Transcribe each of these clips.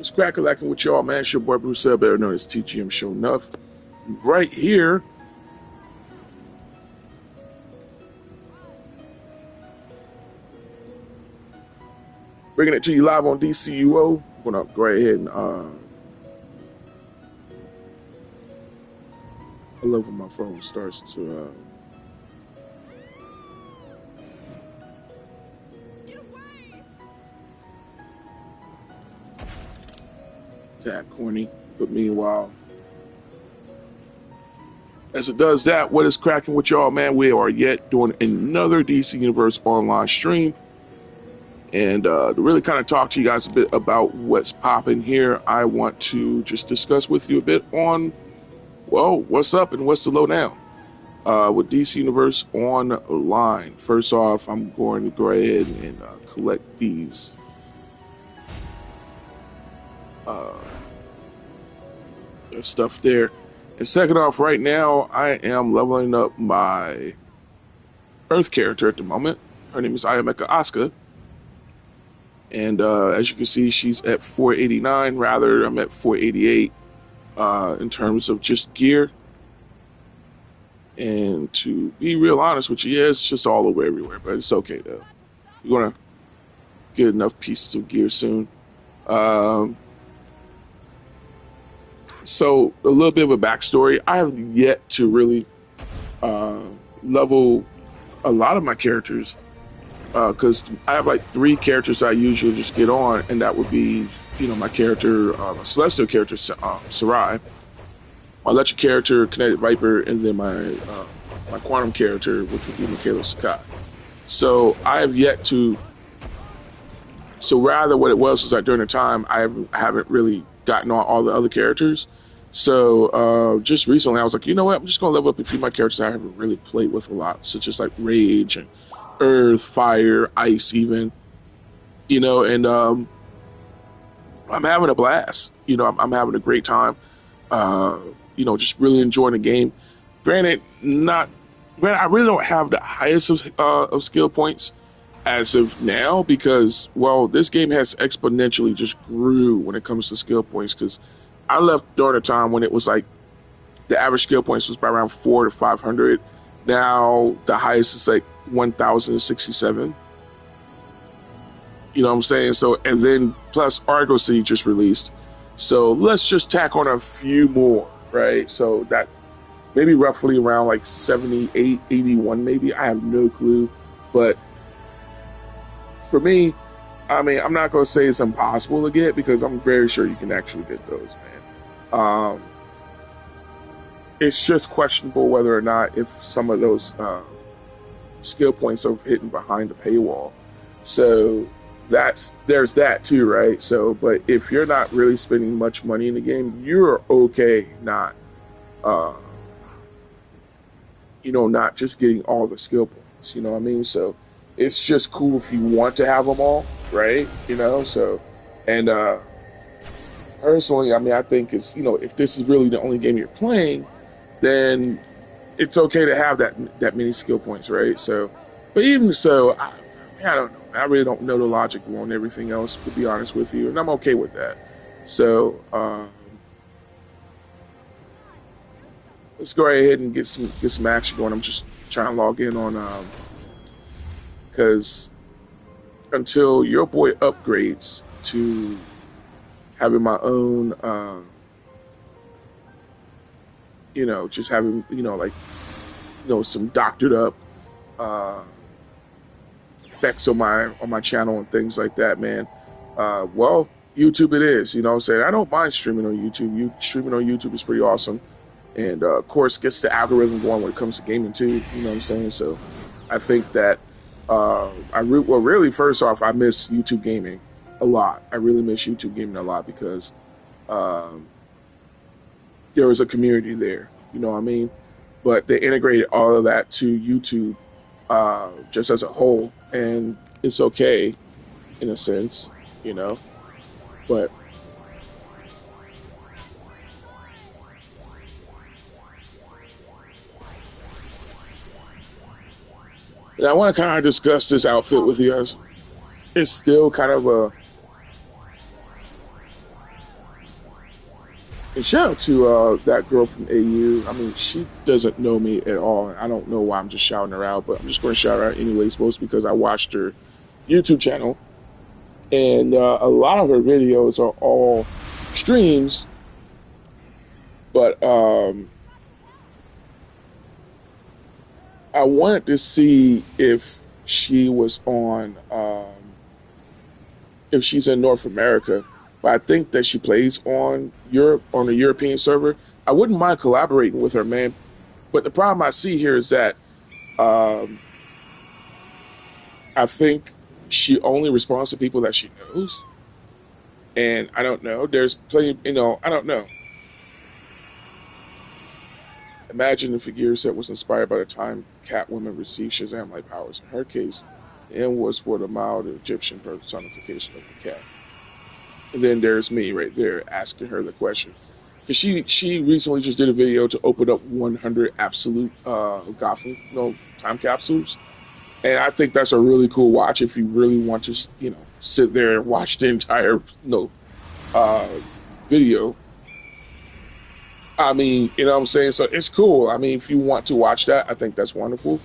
It's crack-a-lacking with y'all, man. It's your boy Bruce, better known as TGM Sho'Nuff. Right here. Bringing it to you live on DCUO. I'm going to go ahead and I love when my phone starts to act corny. But meanwhile, as it does that, what is cracking with y'all, man? We are yet doing another DC Universe online stream. And to really kind of talk to you guys a bit about what's popping here, I want to just discuss with you a bit on, well, what's up and what's the lowdown with DC Universe Online. First off, I'm going to go ahead and collect these stuff there. And second off, right now, I am leveling up my Earth character at the moment. Her name is Ayameka Asuka. And as you can see, she's at 489. Rather, I'm at 488 in terms of just gear. And to be real honest with you, yeah, it's just all over everywhere, but it's okay though. We're gonna get enough pieces of gear soon. So a little bit of a backstory. I have yet to really level a lot of my characters because I have like 3 characters I usually just get on, and that would be, you know, my character, my Celestial character, Sarai, my Electric character, Kinetic Viper, and then my Quantum character, which would be Michaela Sakai. So I have yet to. So rather, what it was like during the time I haven't really gotten on all the other characters. So just recently, I was like, you know what? I'm just gonna level up a few of my characters I haven't really played with a lot, such as like Rage and Earth, Fire, Ice, even. You know, and I'm having a blast. You know, I'm having a great time. You know, just really enjoying the game. Granted, I really don't have the highest of skill points as of now because, well, this game has exponentially just grew when it comes to skill points, because I left during a time when it was like the average skill points was by around 400 to 500. Now the highest is like 1,067. You know what I'm saying? So, and then plus Argo City just released. So let's just tack on a few more, right? So that maybe roughly around like 78, 81 maybe. I have no clue. But for me, I mean, I'm not going to say it's impossible to get, because I'm very sure you can actually get those, man. It's just questionable whether or not if some of those skill points are hidden behind the paywall. So there's that too, right? So, but if you're not really spending much money in the game, you're okay not, not just getting all the skill points. You know what I mean? So it's just cool if you want to have them all, right? You know, so, and personally, I mean, I think it's, you know, if this is really the only game you're playing, then it's okay to have that many skill points, right? So, but even so, I don't know. I really don't know the logic on everything else, to be honest with you, and I'm okay with that. So, let's go ahead and get some action going. I'm just trying to log in on because until your boy upgrades to having my own, you know, just having, you know, like, you know, some doctored up effects on my channel and things like that, man. Well, YouTube it is, you know what I'm saying? I don't mind streaming on YouTube. Streaming on YouTube is pretty awesome. And of course, gets the algorithm going when it comes to gaming too, you know what I'm saying? So I think that really, first off, I miss YouTube gaming a lot. I really miss YouTube gaming a lot because there was a community there, you know what I mean? But they integrated all of that to YouTube just as a whole, and it's okay in a sense, you know, but I want to kind of discuss this outfit with you guys. It's still kind of And shout out to that girl from AU. I mean, she doesn't know me at all. I don't know why I'm just shouting her out, but I'm just going to shout her out anyways, mostly because I watched her YouTube channel, and a lot of her videos are all streams. But I wanted to see if she was on, if she's in North America. But I think that she plays on Europe, on the European server. I wouldn't mind collaborating with her, man. But the problem I see here is that um, I think she only responds to people that she knows. And I don't know. There's plenty, I don't know. Imagine if a gear set was inspired by the time Catwoman received Shazam-like powers. In her case, the M was for the mild Egyptian personification of the cat. And then there's me right there asking her the question. Because she recently just did a video to open up 100 absolute Gotham time capsules. And I think that's a really cool watch if you really want to, sit there and watch the entire, uh, video. I mean, you know what I'm saying? So it's cool. I mean, if you want to watch that, I think that's wonderful.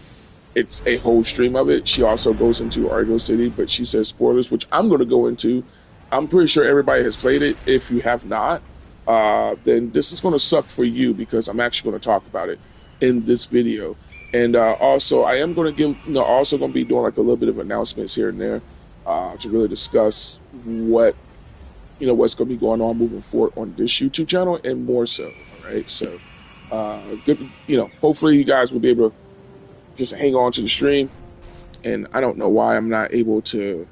It's a whole stream of it. She also goes into Argo City, but she says spoilers, which I'm going to go into. I'm pretty sure everybody has played it. If you have not, then this is going to suck for you because I'm actually going to talk about it in this video. And also, I am going to also going to be doing like a little bit of announcements here and there to really discuss what's going to be going on moving forward on this YouTube channel and more so. All right, so good. Hopefully you guys will be able to just hang on to the stream. And I don't know why I'm not able to.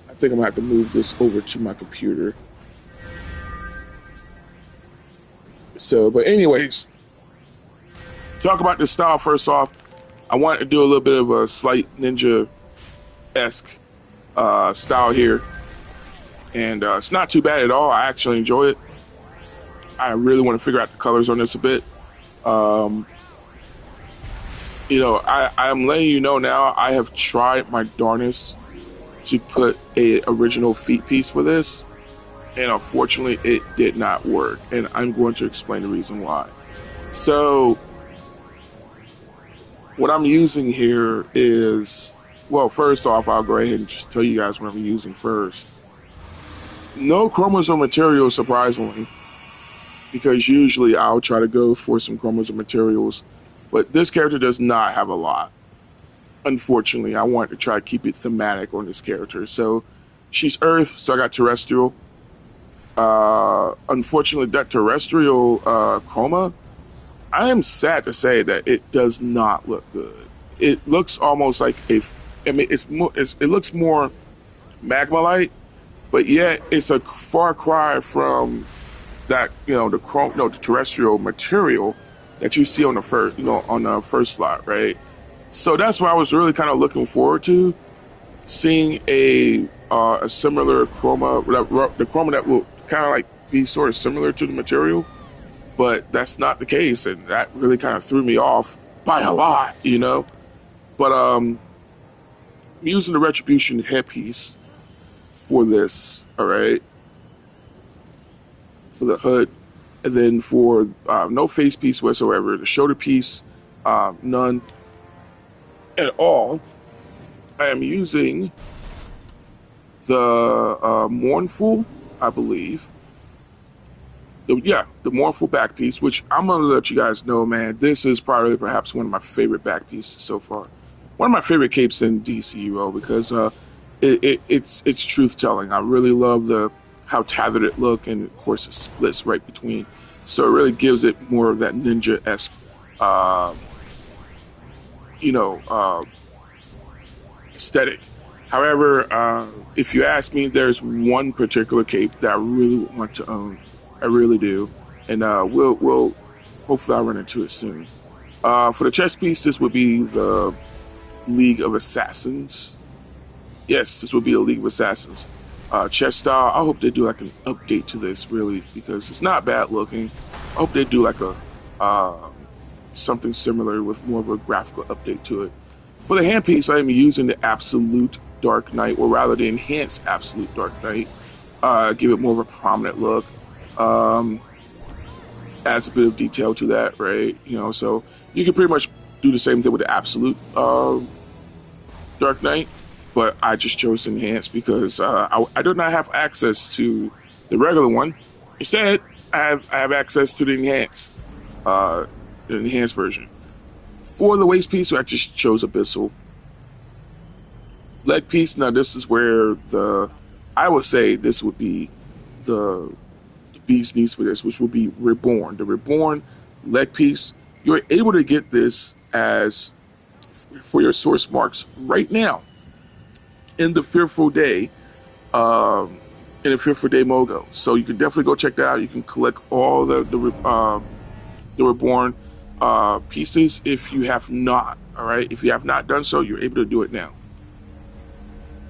I think I'm gonna have to move this over to my computer. So, but anyways, talk about the style first off. I wanted to do a little bit of a slight ninja-esque style here, and it's not too bad at all. I actually enjoy it. I really want to figure out the colors on this a bit. I'm letting you know now. I have tried my darnest to put a original feet piece for this, and unfortunately it did not work, and I'm going to explain the reason why. So what I'm using here is, well, first off, I'll go ahead and just tell you guys what I'm using first. No chromosome material, surprisingly, because usually I'll try to go for some chromosome materials, but this character does not have a lot. Unfortunately, I wanted to try to keep it thematic on this character. So she's Earth, so I got terrestrial. Unfortunately, that terrestrial chroma, I am sad to say that it does not look good. It looks almost like it looks more magma-like, but yet it's a far cry from that, the terrestrial material that you see on the first slot, right? So that's what I was really kind of looking forward to, seeing a similar chroma, the chroma that will kind of like be sort of similar to the material, but that's not the case, and that really kind of threw me off by a lot, But I'm using the Retribution headpiece for this, all right, for the hood, and then for no face piece whatsoever, the shoulder piece, none at all. I am using the Mournful, I believe. The Mournful back piece, which I'm going to let you guys know, man, this is probably perhaps one of my favorite back pieces so far. One of my favorite capes in DCUO because it's truth-telling. I really love how tethered it look, and of course it splits right between. So it really gives it more of that ninja-esque aesthetic. However, if you ask me, there's one particular cape that I really want to own. I really do, and we'll hopefully I'll run into it soon. For the chest piece, this would be the League of Assassins. Yes, this would be the League of Assassins chest style. I hope they do like an update to this, really, because it's not bad looking. I hope they do like a something similar with more of a graphical update to it. For the handpiece, I am using the Absolute Dark Knight, or rather the Enhanced Absolute Dark Knight. give it more of a prominent look. Um, Adds a bit of detail to that, right? So you can pretty much do the same thing with the absolute Dark Knight, but I just chose Enhanced because I do not have access to the regular one. Instead, I have access to uh, the enhanced version. For the waist piece, I just chose Abyssal. Leg piece, now this is where I would say this would be the beast needs for this, which will be Reborn. The Reborn leg piece, you're able to get this as for your source marks right now in the Fearful Day, um, in the Fearful Day Mogo. So you can definitely go check that out. You can collect all the Reborn pieces if you have not. All right, if you have not done so, you're able to do it now,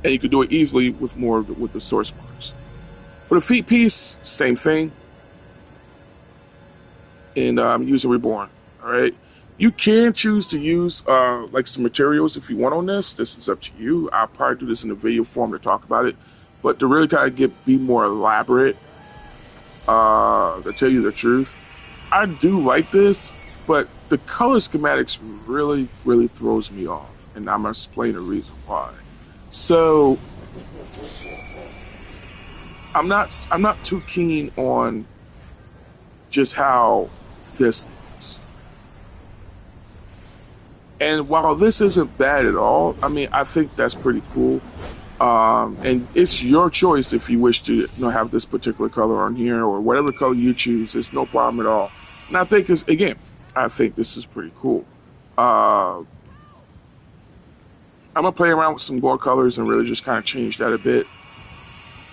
and you can do it easily with with the source marks. For the feet piece, same thing. And using Reborn. All right. You can choose to use like some materials if you want on this. This is up to you. I'll probably do this in a video form to talk about it. But to really kind of be more elaborate, to tell you the truth, I do like this, but the color schematics really, really throws me off. And I'm going to explain the reason why. So I'm not too keen on just how this looks. And while this isn't bad at all, I mean, I think that's pretty cool. And it's your choice if you wish to have this particular color on here or whatever color you choose. It's no problem at all. And I think I think this is pretty cool. I'm gonna play around with some more colors and really just kind of change that a bit.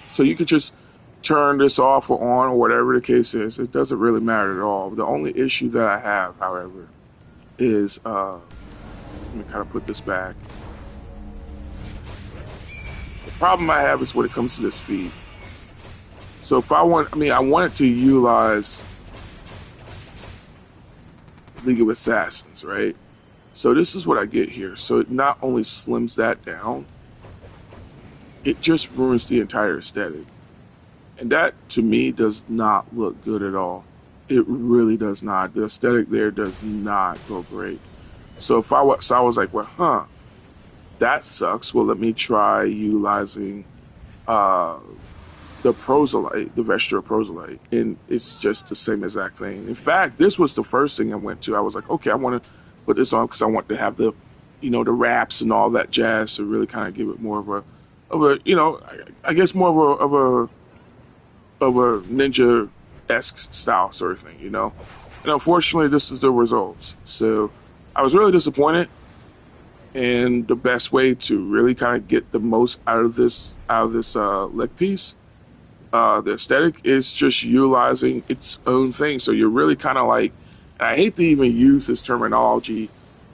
So you could just turn this off or on or whatever the case is. It doesn't really matter at all. The only issue that I have, however, is let me kind of put this back. The problem I have is when it comes to this feed. So if I wanted to utilize League of Assassins, right? So this is what I get here. So it not only slims that down, it just ruins the entire aesthetic. And that, to me, does not look good at all. It really does not. The aesthetic there does not go great. So I was like, well, that sucks. Well, let me try utilizing the Proselyte, the Vesture Proselyte. And it's just the same exact thing. In fact, this was the first thing I went to. I was like, okay, I want to put this on because I want to have the wraps and all that jazz to really kind of give it more of a, I guess more of a ninja-esque style sort of thing, And unfortunately, this is the results. So I was really disappointed. And the best way to really kind of get the most out of this leg piece, the aesthetic, is just utilizing its own thing. So you're really kind of like, and I hate to even use this terminology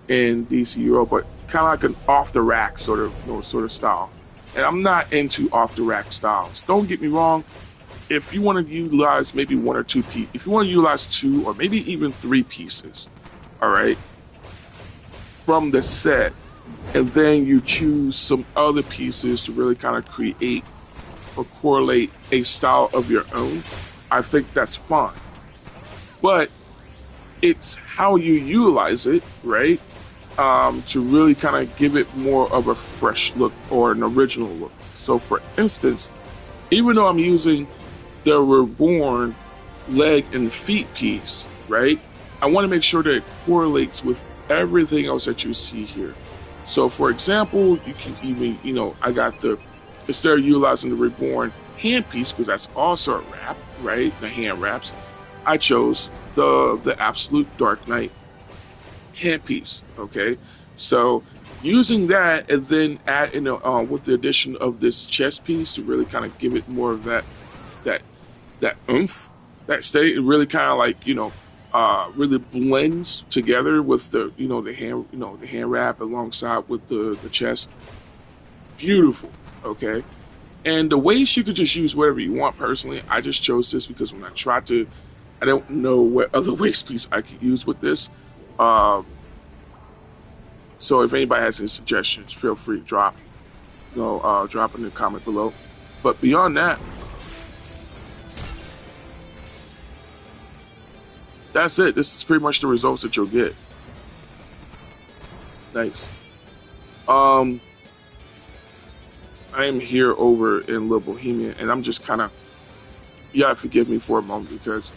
in DCUO, but kind of like an off-the-rack sort of style. And I'm not into off-the-rack styles. Don't get me wrong. If you want to utilize maybe one or two pieces, if you want to utilize two or maybe even three pieces, all right, from the set, and then you choose some other pieces to really kind of create or correlate a style of your own, I think that's fine. But it's how you utilize it, right? To really kind of give it more of a fresh look or an original look. So for instance, even though I'm using the Reborn leg and feet piece, right? I want to make sure that it correlates with everything else that you see here. So for example, you can even, I got instead of utilizing the Reborn hand piece, because that's also a wrap, right? The hand wraps, I chose the Absolute Dark Knight hand piece, okay? So using that and then add in with the addition of this chest piece to really kind of give it more of that oomph, that state, it really kind of like, really blends together with the hand wrap alongside with the chest. Beautiful, okay? And the waist, you could just use whatever you want. Personally, I just chose this because when I don't know what other waist piece I could use with this. So if anybody has any suggestions, feel free to drop in the comment below. But beyond that, that's it. This is pretty much the results that you'll get. Nice. I am here over in Little Bohemia, and I'm just kind of, yeah, forgive me for a moment because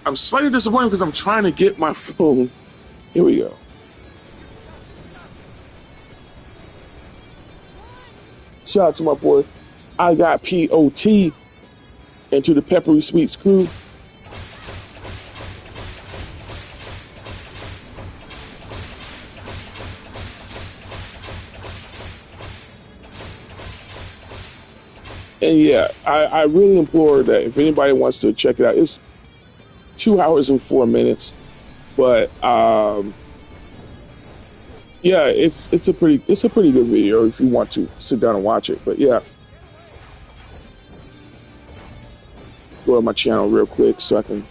I'm slightly disappointed because I'm trying to get my phone. Here we go. Shout out to my boy. I got POT into the Peppery Sweets crew. And yeah, I really implore that if anybody wants to check it out, it's 2 hours and 4 minutes, but yeah, it's a pretty good video if you want to sit down and watch it. But yeah, go to my channel real quick so I can.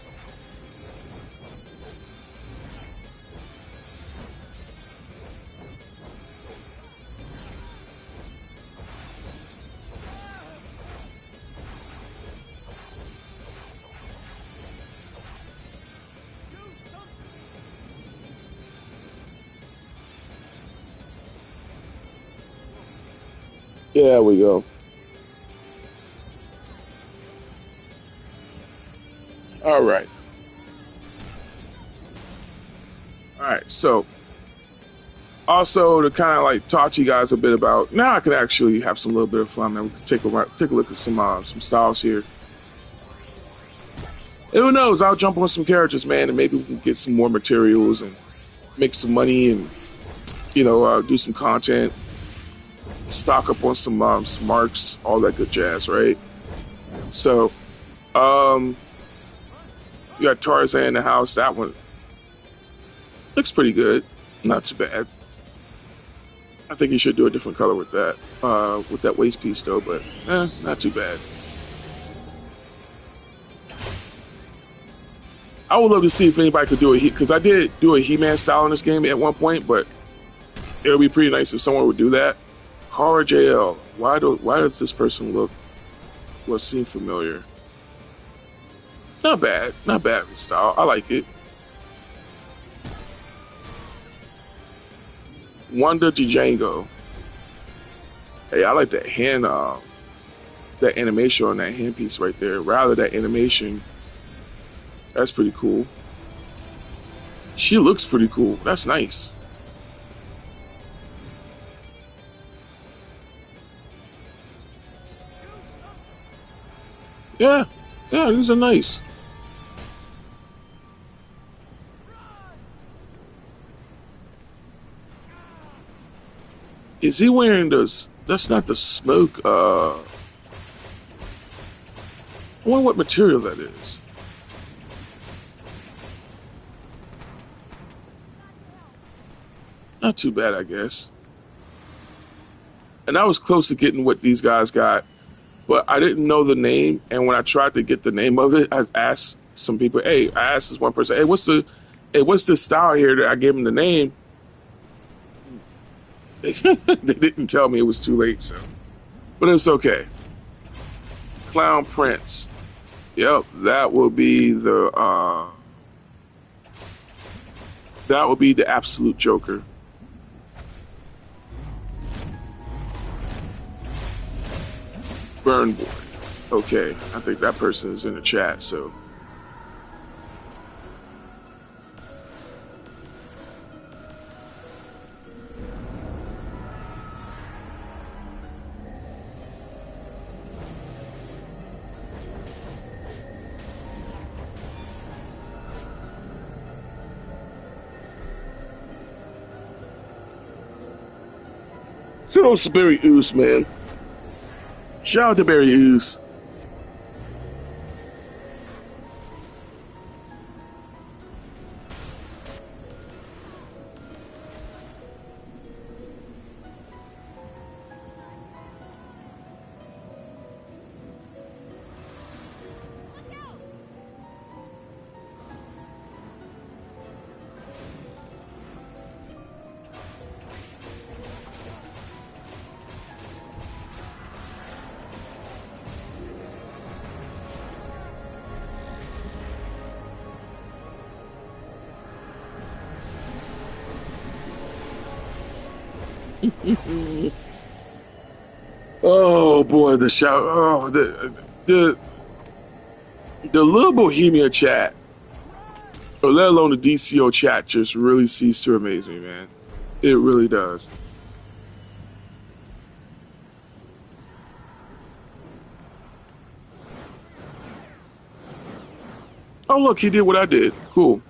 Yeah, we go. All right. All right. So, also to kind of like talk to you guys a bit about now, I can actually have some little bit of fun, and we can take a look at some styles here. And who knows? I'll jump on some characters, man, and maybe we can get some more materials and make some money, and do some content, stock up on some marks, all that good jazz, right? So, you got Tarzan in the house. That one looks pretty good, not too bad. I think you should do a different color with that waist piece though, but not too bad. I would love to see if anybody could do because I did do a He-Man style in this game at one point, but it would be pretty nice if someone would do that. Cara JL, why does this person seem familiar? Not bad style. I like it. Wanda Django. Hey, I like that hand, that animation on that handpiece right there. Rather, that animation, that's pretty cool. She looks pretty cool. That's nice. Yeah, these are nice. Is he wearing this? That's not the smoke. I wonder what material that is. Not too bad, I guess. And I was close to getting what these guys got, but I didn't know the name. And when I tried to get the name of it, I asked some people. Hey, I asked this one person, "Hey, what's the style here?" That I gave him the name. They didn't tell me. It was too late, so. But it's okay. Clown Prince. Yep, that will be the absolute Joker. Burn Boy. Okay, I think that person is in the chat, so. Kudos to Barry Oos, man. Shout out to Barry Oos. Oh boy, the shout! Oh, the little Bohemia chat, or let alone the DCO chat, just really ceased to amaze me, man. It really does. Oh look, he did what I did. Cool.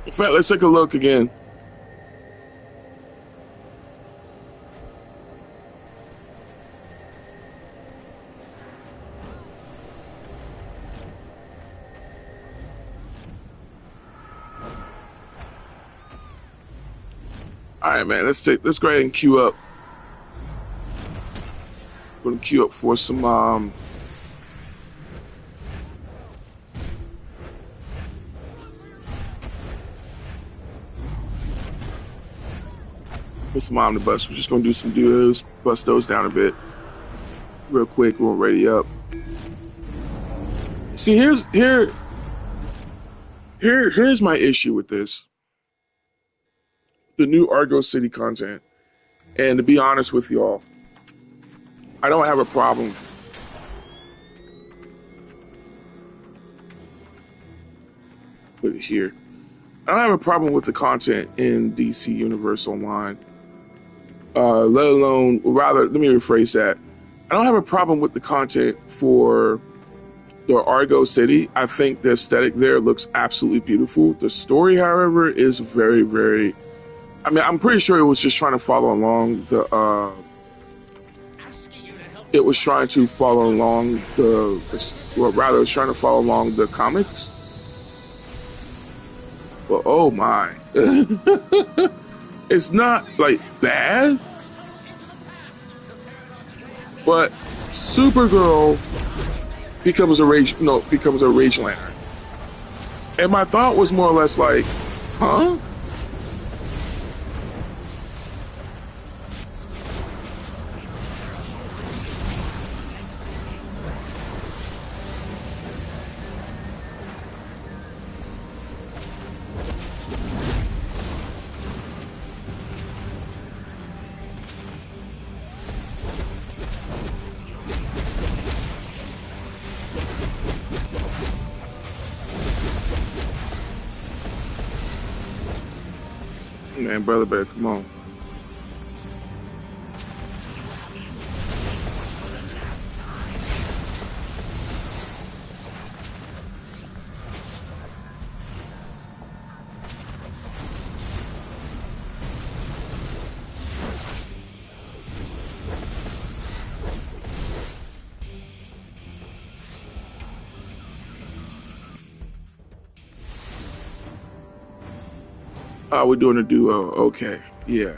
In fact, let's take a look again. All right, man. Let's go ahead and queue up. Going to queue up for some omnibus. We're just going to do some duos, bust those down a bit, real quick. We'll ready up. See, here's my issue with this. The new Argo City content. And to be honest with y'all, I don't have a problem. Put it here. I don't have a problem with the content in DC Universe Online. Let alone, rather, let me rephrase that. I don't have a problem with the content for the Argo City. I think the aesthetic there looks absolutely beautiful. The story, however, is very, very... I mean, I'm pretty sure it was just trying to follow along the... it was trying to follow along well, rather, it was trying to follow along the comics. But oh my. It's not, like, bad. But Supergirl becomes a rage lantern. And my thought was more or less like, huh? Man, brother, better come on. We're doing a duo. Okay, yeah.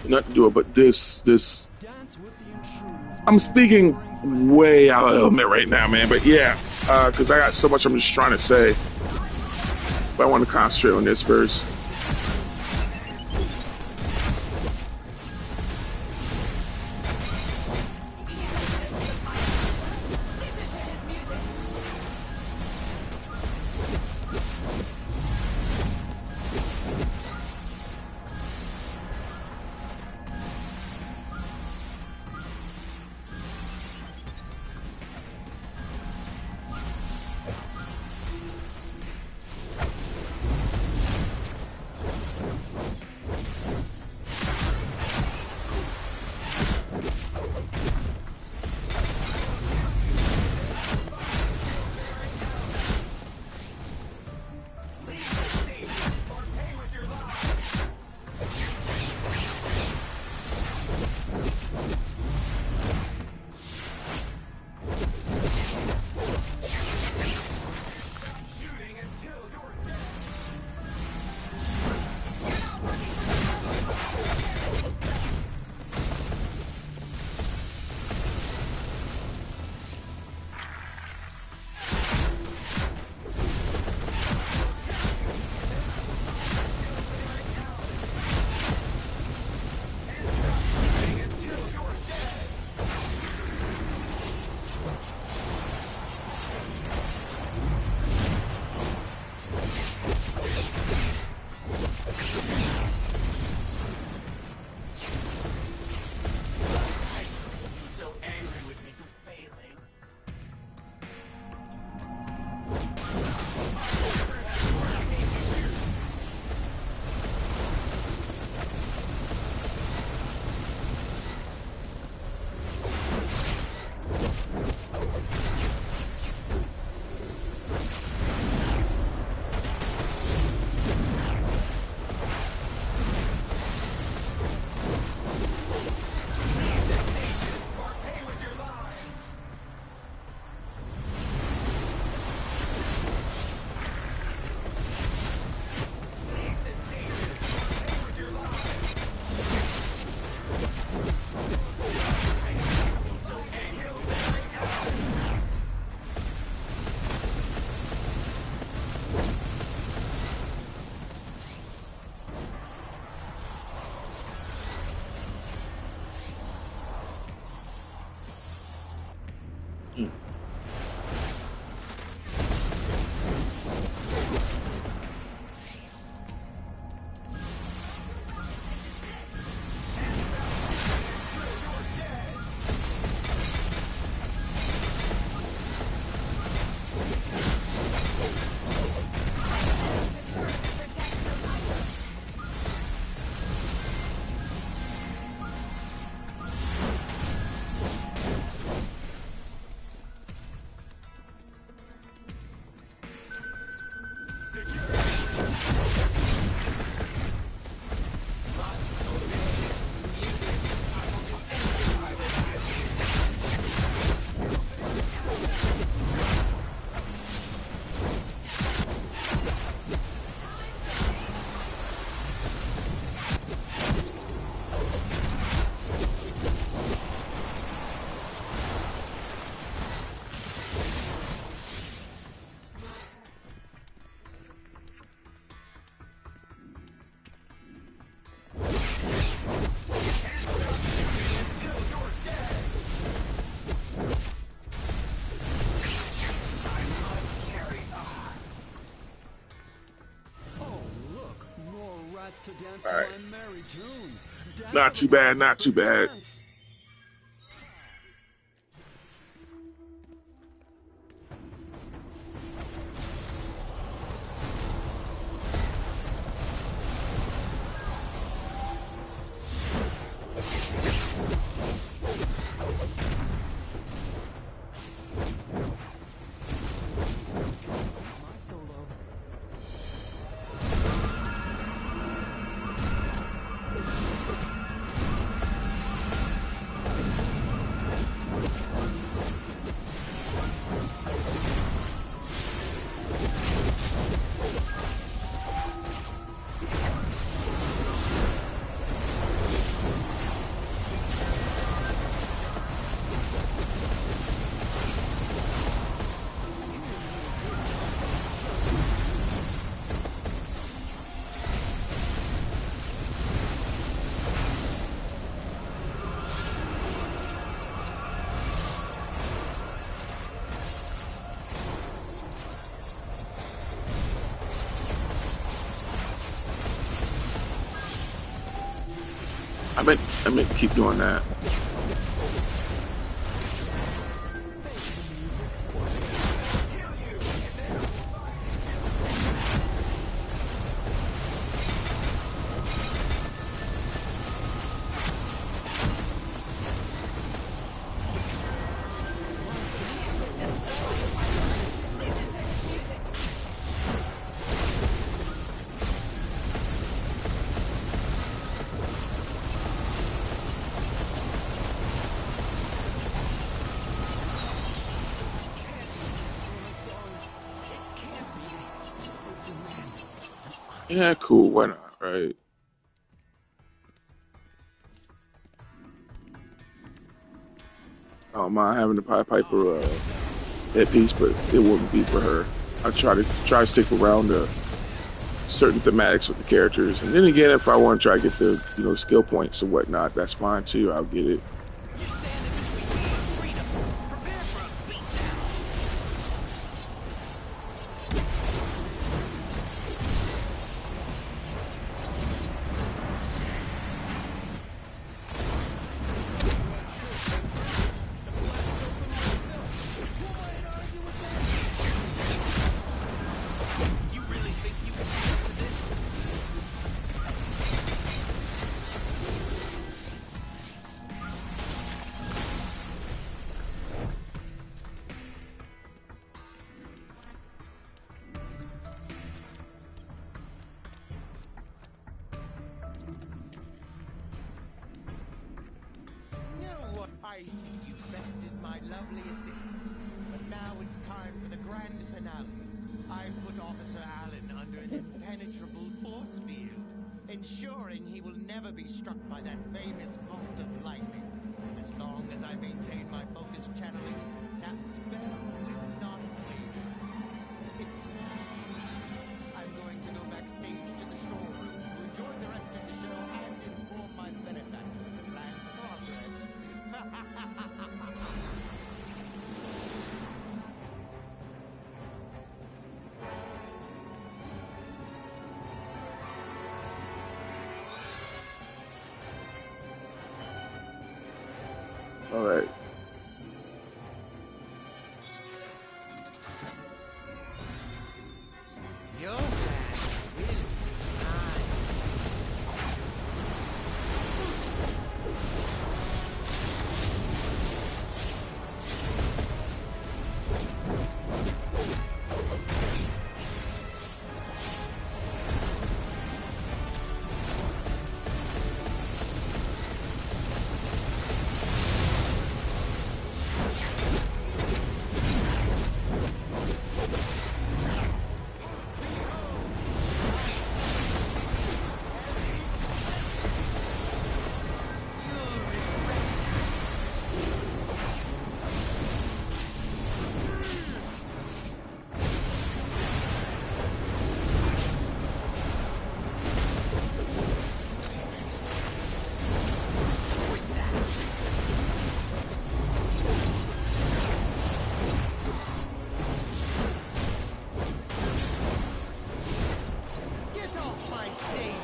Not duo, but this. I'm speaking way out of element right now, man. But yeah, because I got so much I'm just trying to say. But I want to concentrate on this verse. Mm. To dance All to right. my merry tunes. Dance Not too bad. Not too bad. dance. My solo. I meant to keep doing that. Yeah, cool. Why not? Right. I don't mind having the Pied Piper headpiece, but it wouldn't be for her. I try to stick around the certain thematics with the characters, and then again, if I want to try to get the skill points or whatnot, that's fine too. I'll get it. You're standing between me and freedom. Prepare for a beatdown. You really think you can stick to this? Know what? I see you bested my lovely assistant. But now it's time for the grand finale. I've put Officer Allen under an impenetrable force field, ensuring he will never be struck by that famous bolt of lightning. As long as I maintain my focus channeling, that spell will not waver. If you ask me, I'm going to go backstage to the storeroom to enjoy the rest of the show and inform my benefactor of the plan's progress. All right. Your man will be mine. Get off my stage!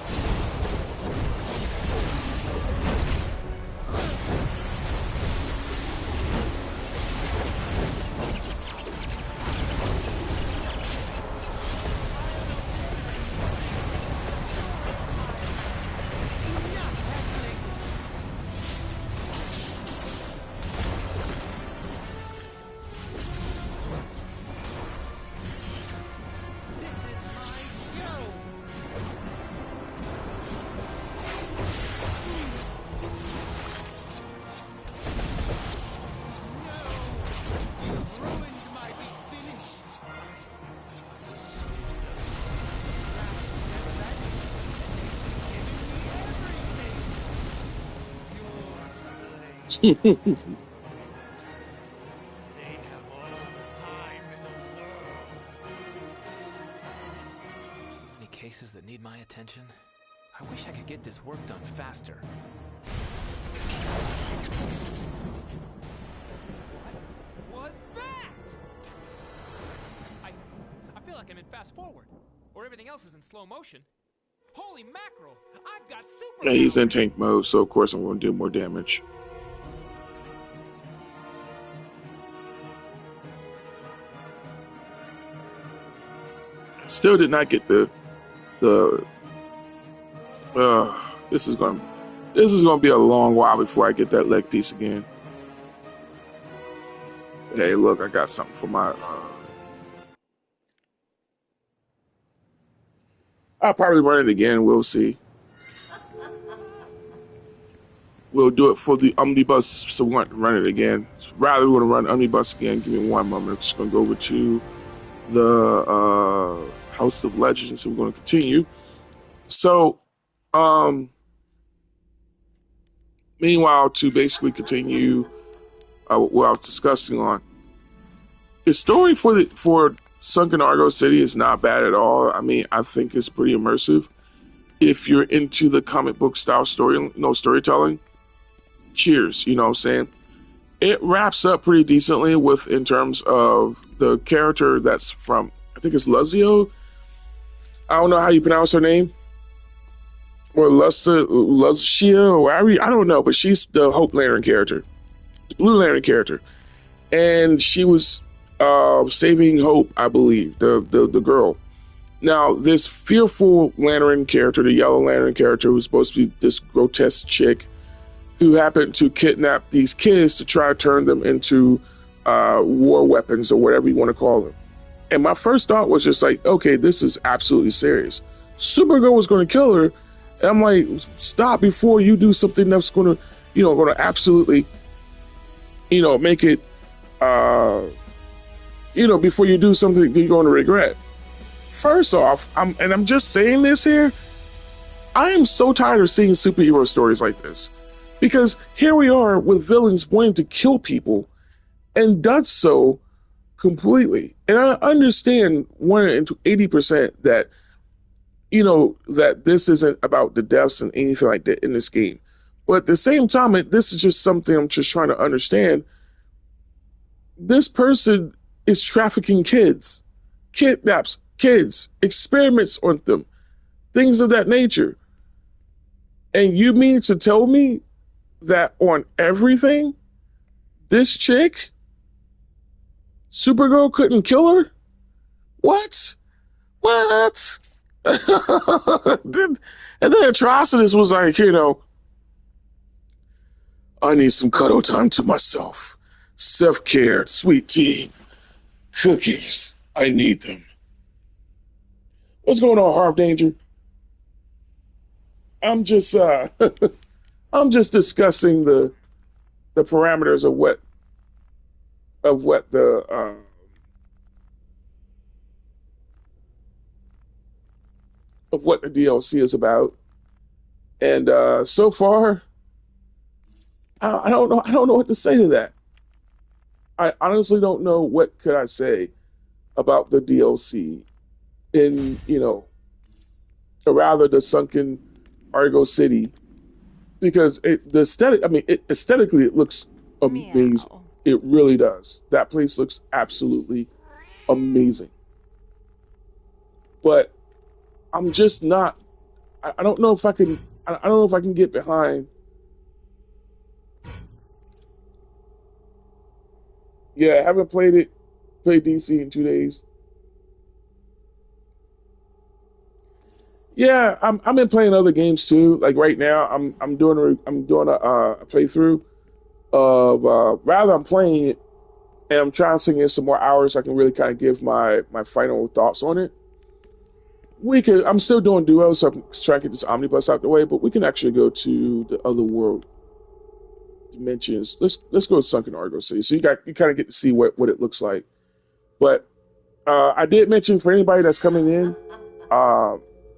Enough heckling! This is my show! No! You've ruined my big finish! I was so nervous. Giving me everything! You're to blame. They have all the time in the world. So many cases that need my attention. I wish I could get this work done faster. What was that? I feel like I'm in fast forward, or everything else is in slow motion. Holy mackerel! I've got super. Yeah, he's in tank mode, so of course I'm going to do more damage. Still did not get the this is going to be a long while before I get that leg piece again. Hey, look, I got something for my I'll probably run it again. We'll see. We'll do it for the omnibus, so we're going to run it again. Rather, we're going to run omnibus again. Give me one moment. I'm just going to go over to the House of Legends, and we're going to continue. So, meanwhile, to basically continue what I was discussing on, the story for Sunken Argo City is not bad at all. I mean, I think it's pretty immersive. If you're into the comic book style storytelling, cheers. You know what I'm saying? It wraps up pretty decently in terms of the character that's from, I think it's Luzio. I don't know how you pronounce her name. Or Luzia, or I don't know, but she's the Hope Lantern character. The Blue Lantern character. And she was saving Hope, I believe, the girl. Now, this fearful Lantern character, the Yellow Lantern character, who's supposed to be this grotesque chick, who happened to kidnap these kids to try to turn them into war weapons or whatever you want to call them. And my first thought was just like, okay, this is absolutely serious. Supergirl was going to kill her. And I'm like, stop before you do something that's going to absolutely, make it, before you do something you're going to regret. First off, I'm just saying this here, I am so tired of seeing superhero stories like this. Because here we are with villains wanting to kill people and does so completely. And I understand 180% that, that this isn't about the deaths and anything like that in this game. But at the same time, this is just something I'm just trying to understand. This person is trafficking kids, kidnaps kids, experiments on them, things of that nature. And you mean to tell me that on everything, This chick, Supergirl couldn't kill her? What? What? And then Atrocitus was like, I need some cuddle time to myself. Self-care, sweet tea, cookies. I need them. What's going on, Harv Danger? I'm just I'm just discussing the parameters of what the of what the DLC is about. And so far, I don't know. I don't know what to say to that. I honestly don't know what could I say about the DLC in or rather the sunken Argo City, because the aesthetic. I mean, aesthetically, it looks amazing. Meow. It really does. That place looks absolutely amazing. But I'm just not. I don't know if I can. I don't know if I can get behind. Yeah, I haven't played DC in 2 days. Yeah, I'm in playing other games too. Like right now, I'm doing a playthrough of rather I'm playing it and I'm trying to sink in some more hours so I can really kind of give my final thoughts on it. I'm still doing duos, so I'm trying to get this omnibus out the way, but we can actually go to the other world dimensions. Let's go to Sunken Argo City. So you kind of get to see what it looks like. But I did mention for anybody that's coming in,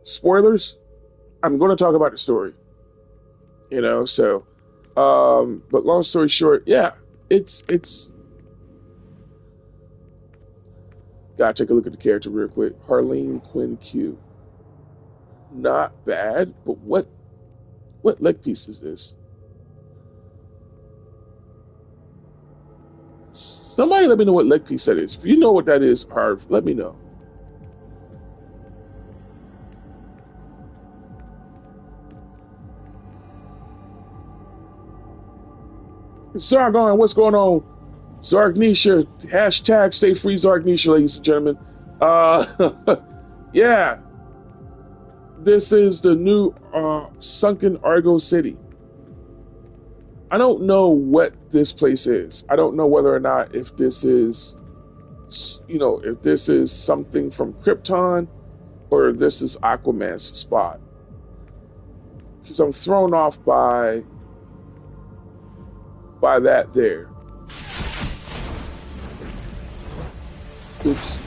spoilers. I'm going to talk about the story. So but long story short, yeah, it's gotta take a look at the character real quick. Harleen Quinn Q. Not bad, but what leg piece is this? Somebody let me know what leg piece that is. If you know what that is, Harv, let me know. Zargon, what's going on? Zargnisha, hashtag stay free Zargnisha, ladies and gentlemen. Yeah, this is the new Sunken Argo City. I don't know what this place is. I don't know whether or not if this is, if this is something from Krypton or if this is Aquaman's spot. Because I'm thrown off by that there. Oops.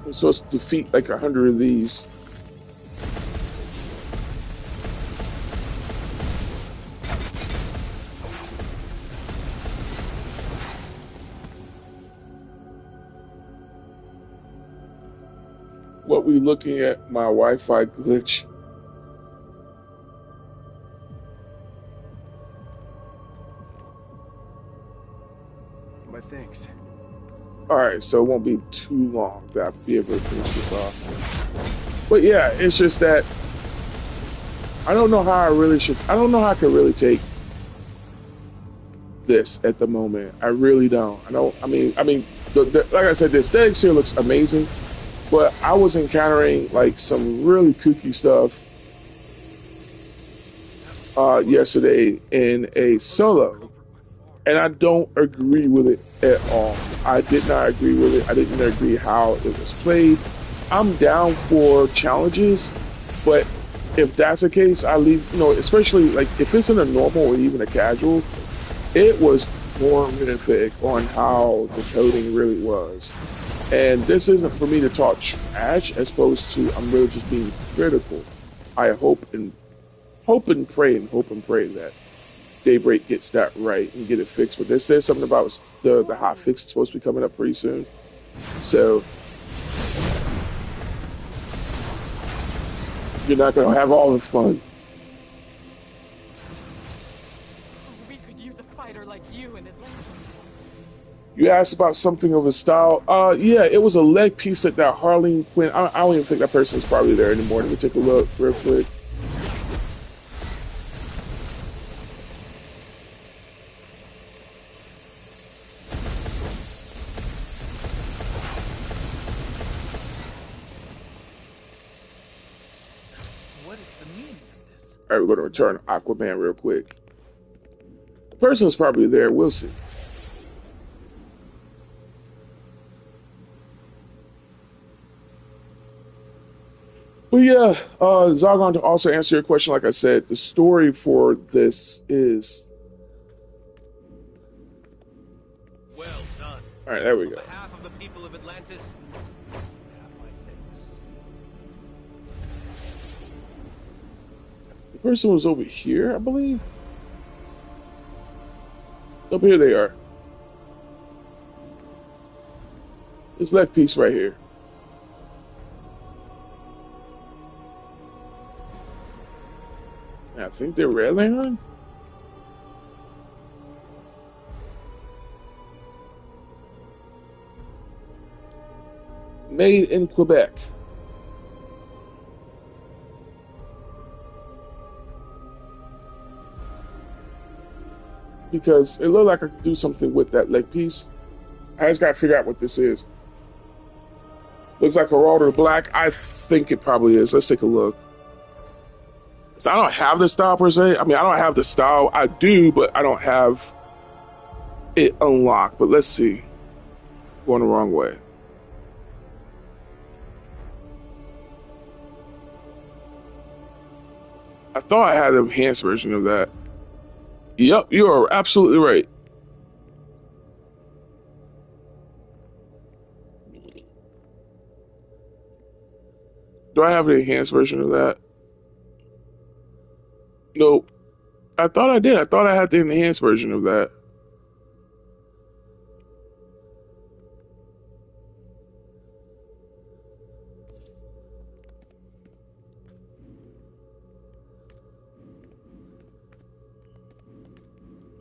I'm supposed to defeat like 100 of these. What we looking at? My Wi-Fi glitch. My thanks. All right, so it won't be too long that I'll be able to finish this off. But yeah, it's just that I don't know how I don't know how I can really take this at the moment. I really don't. I mean, like I said, the aesthetics here looks amazing, but I was encountering like some really kooky stuff yesterday in a solo, and I don't agree with it at all. I did not agree with it. I didn't agree how it was played. I'm down for challenges, but if that's the case, I leave, especially like if it's in a normal or even a casual, it was more horrific on how the coding really was. And this isn't for me to talk trash as opposed to I'm really just being critical. I hope and pray that Daybreak gets that right and get it fixed. But they said something about the hot fix is supposed to be coming up pretty soon. So you're not going to have all the fun. We could use a fighter like you in Atlantis. You asked about something of a style. Yeah, it was a leg piece that Harleen Quinn. I don't even think that person's probably there anymore. Let me take a look real quick. What is the meaning of this? All right, we're going to return Aquaman real quick. The person's probably there. We'll see. But yeah, Zagon, to also answer your question, like I said, the story for this is... Well done. All right, there we On go. behalf of the people of Atlantis, you have my thanks. The person was over here, I believe. Up here they are. This leg piece right here. I think they're Red Lantern. Made in Quebec. Because it looked like I could do something with that leg piece. I just gotta figure out what this is. Looks like a Marauder Black. I think it probably is. Let's take a look. So I don't have the style per se. I mean, I don't have the style. I do, but I don't have it unlocked. But let's see. Going the wrong way. I thought I had an enhanced version of that. Yep, you are absolutely right. Do I have an enhanced version of that? Nope. I thought I did. I thought I had the enhanced version of that.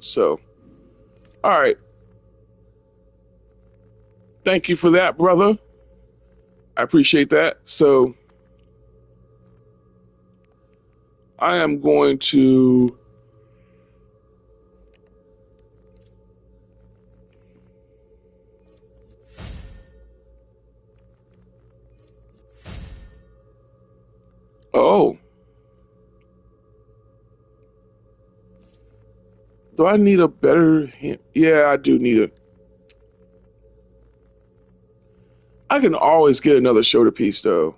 So, all right. Thank you for that, brother. I appreciate that. So, I am going to oh. Do I need a better hand? Yeah, I do need a. I can always get another shoulder piece though.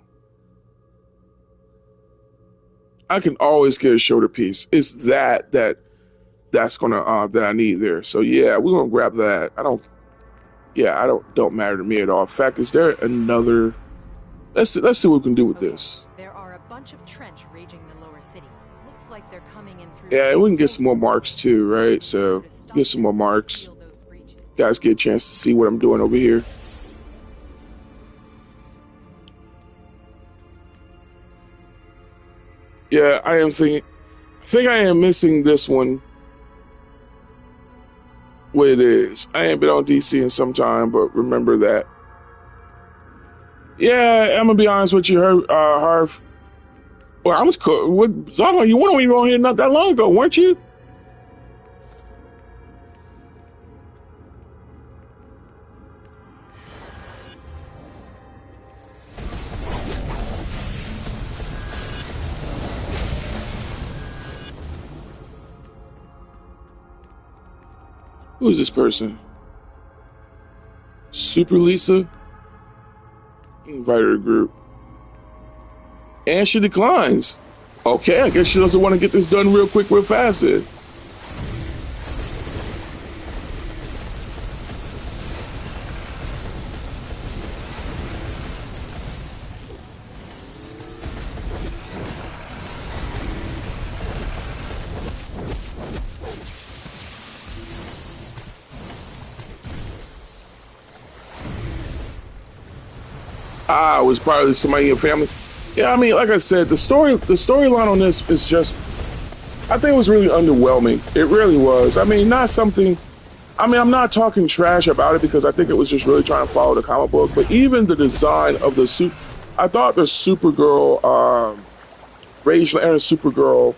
I can always get a shoulder piece. It's that's gonna that I need there. So yeah, we're gonna grab that. I don't matter to me at all. In fact, is there another? Let's see what we can do with this. There are a bunch of trench raging the lower city. Looks like they're coming in through. Yeah, we can get some more marks too, right? So get some more marks. Guys get a chance to see what I'm doing over here. Yeah, I think I am missing this one. What it is. I ain't been on DC in some time, but remember that. Yeah, I'm gonna be honest with you, Harv. Well, I was with Zaga. You weren't even on here not that long ago, weren't you? Who is this person? Super Lisa? Invite her to group. And she declines. Okay, I guess she doesn't want to get this done real quick, real fast then. Ah, it was probably somebody in your family. Yeah, I mean, like I said, the storyline on this is just, I think it was really underwhelming. It really was. I mean, not something I mean, I'm not talking trash about it because I think it was just really trying to follow the comic book. But even the design of the suit, I thought the Supergirl, Rage Lantern Supergirl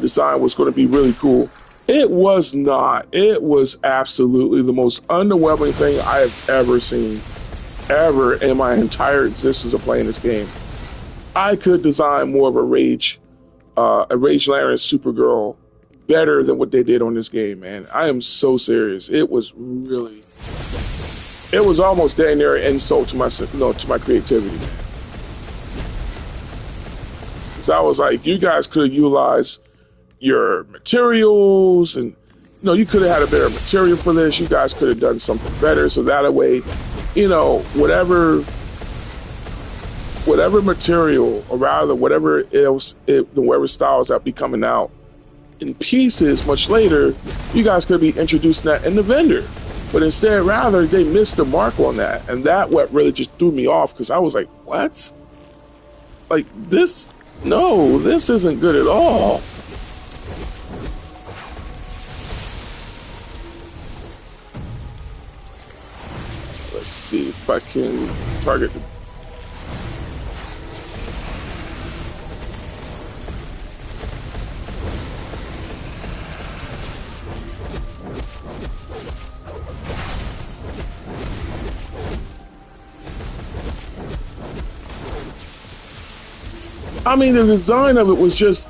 design was going to be really cool. It was not. It was absolutely the most underwhelming thing I have ever seen, ever in my entire existence of playing this game. I could design more of a Rage Lantern Supergirl better than what they did on this game, man. I am so serious. It was almost damn near an insult to my, to my creativity, man. So I was like, you guys could have utilized your materials, and you could have had a better material for this. You guys could have done something better, so that way, whatever material, or rather whatever else, whatever styles that be coming out in pieces much later, you guys could be introducing that in the vendor. But instead, rather, they missed the mark on that, and that what really just threw me off, because I was like, what? Like, this isn't good at all. Let's see if I can target the... I mean, the design of it was just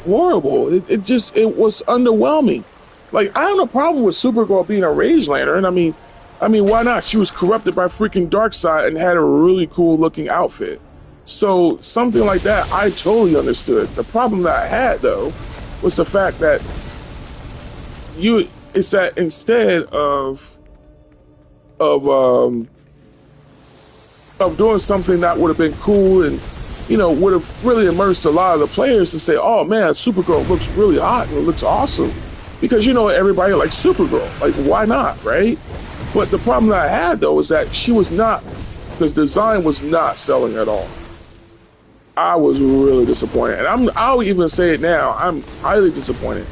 horrible. It was underwhelming. Like, I have no problem with Supergirl being a Rage Lantern. I mean, why not? She was corrupted by freaking Darkseid and had a really cool looking outfit. So something like that, I totally understood. The problem that I had though was the fact that instead of doing something that would have been cool and would have really immersed a lot of the players to say, oh man, Supergirl looks really hot and it looks awesome. Because everybody likes Supergirl. Like, why not, right? But the problem that I had though is that the design was not selling at all. I was really disappointed. And I'll even say it now, I'm highly disappointed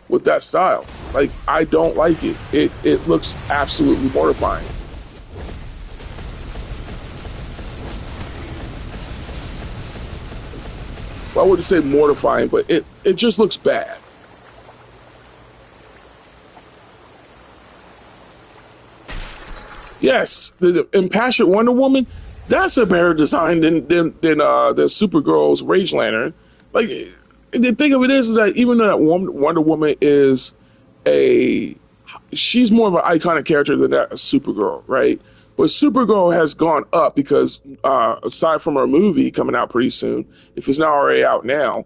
with that style. Like, I don't like it. It looks absolutely mortifying. Well, I wouldn't say mortifying, but it just looks bad. Yes, the Impassioned Wonder Woman, that's a better design than Supergirl's Rage Lantern. Like, the thing of it is that even though that Wonder Woman she's more of an iconic character than that Supergirl, right? But Supergirl has gone up because aside from her movie coming out pretty soon, if it's not already out now,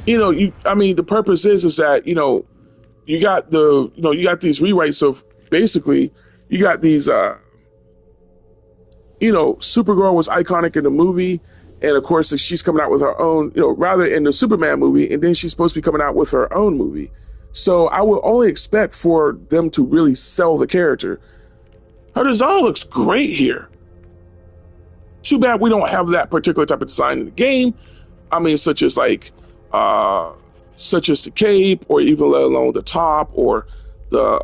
the purpose is that you got these rewrites of basically you got these Supergirl was iconic in the movie, and of course she's coming out with her own, rather in the Superman movie, and then she's supposed to be coming out with her own movie. So I would only expect for them to really sell the character. Her design looks great here. Too bad we don't have that particular type of design in the game. I mean, such as the cape, or even let alone the top, or the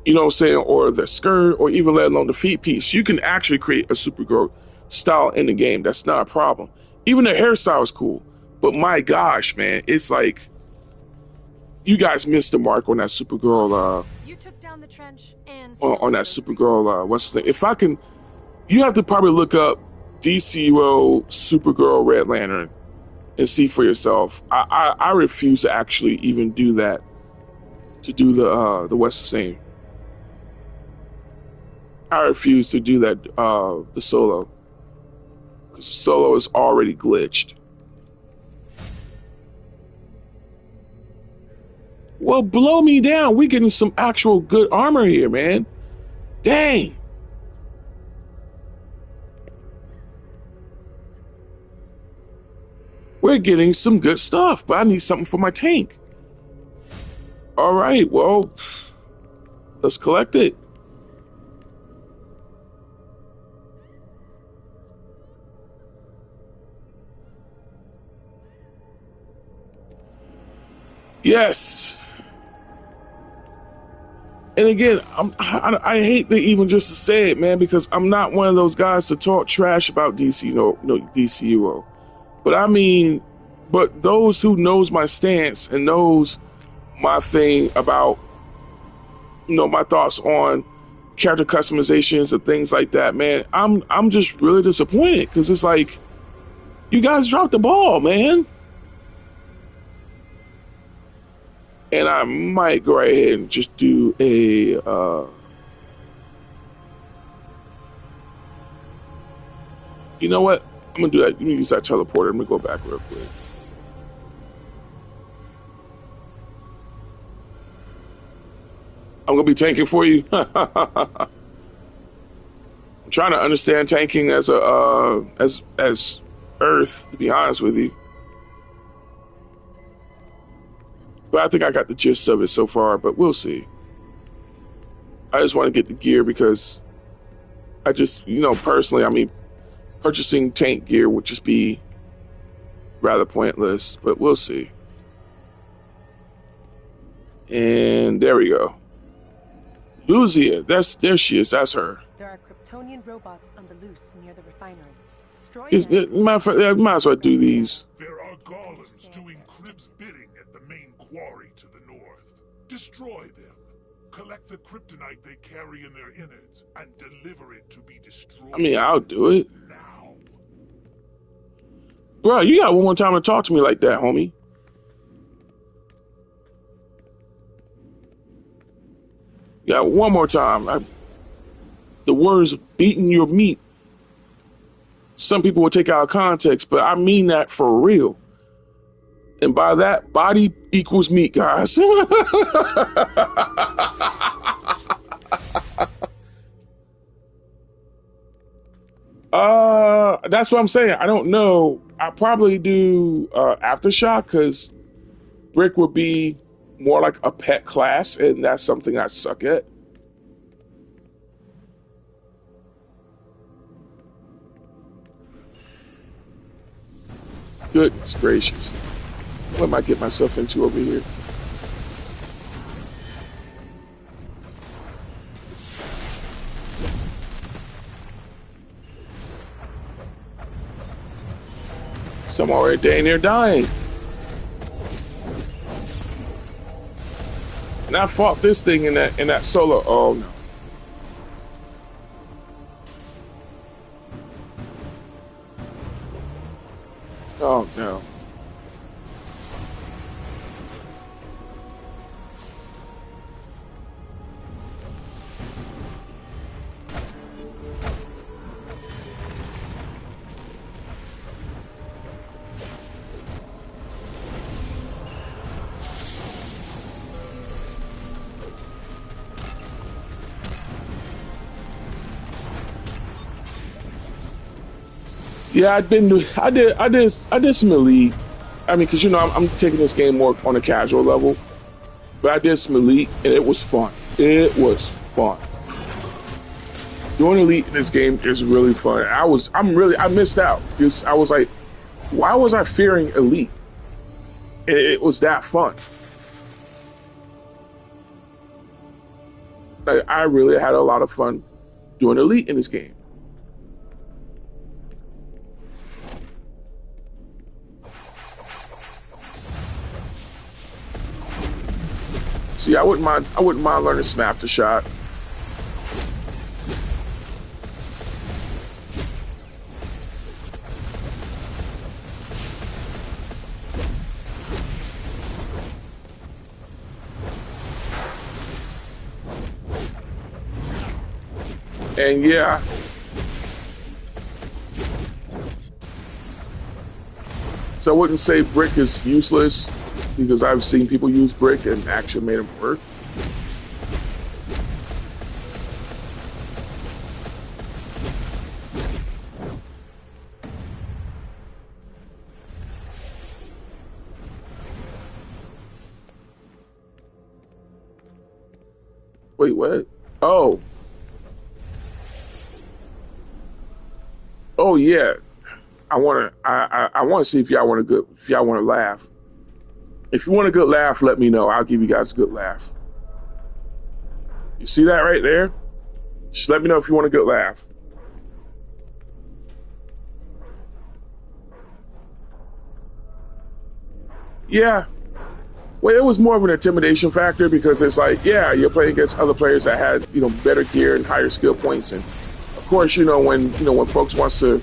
or the skirt, or even let alone the feet piece. You can actually create a Supergirl style in the game. That's not a problem. Even the hairstyle is cool. But my gosh, man, it's like you guys missed the mark on that Supergirl. You took down the trench and on that Supergirl. What's the name? If I can, you have to probably look up DCUO Supergirl Red Lantern and see for yourself. I refuse to actually even do that. To do the what's the name? I refuse to do that. The solo, because the solo is already glitched. Well, blow me down. We're getting some actual good armor here, man. Dang. We're getting some good stuff, but I need something for my tank. All right, well, let's collect it. Yes. And again, I hate to even just to say it, man, because I'm not one of those guys to talk trash about DCUO. But I mean, but those who knows my stance and knows my thing about, my thoughts on character customizations and things like that, man, I'm just really disappointed because it's like, you guys dropped the ball, man. And I might go right ahead and just do a you know what? I'm gonna do that. Let me use that teleporter. I'm gonna go back real quick. I'm gonna be tanking for you. I'm trying to understand tanking as a as Earth, to be honest with you. But I think I got the gist of it so far, but we'll see. I just want to get the gear because I just, personally, I mean, purchasing tank gear would just be rather pointless, but we'll see. And there we go. Luzia, there she is. That's her. There are Kryptonian robots on the loose near the refinery. Destroy might as well do these. There are Garlands doing Crib's bidding at the main quarry to the north. Destroy them. Collect the kryptonite they carry in their innards and deliver it to be destroyed. I mean, I'll do it. Now. Bro, you got one more time to talk to me like that, homie. Yeah, one more time. The words beating your meat. Some people will take out of context, but I mean that for real. And by that, body equals meat, guys. That's what I'm saying. I don't know. I'll probably do Aftershock because Brick would be more like a pet class, and that's something I suck at. Goodness gracious. What am I getting myself into over here? Some already dang near dying. And I fought this thing in that solo. Oh no. Oh no. Yeah, I did some Elite. I mean, because I'm taking this game more on a casual level, but I did some Elite and it was fun. It was fun. Doing Elite in this game is really fun. I missed out because I was like, why was I fearing Elite? And it was that fun. Like, I really had a lot of fun doing Elite in this game. See, I wouldn't mind learning some Aftershock. And yeah. So I wouldn't say Brick is useless, because I've seen people use Brick and actually made them work. Wait, what? Oh. Oh yeah. I wanna see if y'all wanna laugh. If you want a good laugh, let me know. I'll give you guys a good laugh. You see that right there? Just let me know if you want a good laugh. Yeah. Well, it was more of an intimidation factor because it's like, yeah, you're playing against other players that had, better gear and higher skill points. And of course, when folks wants to be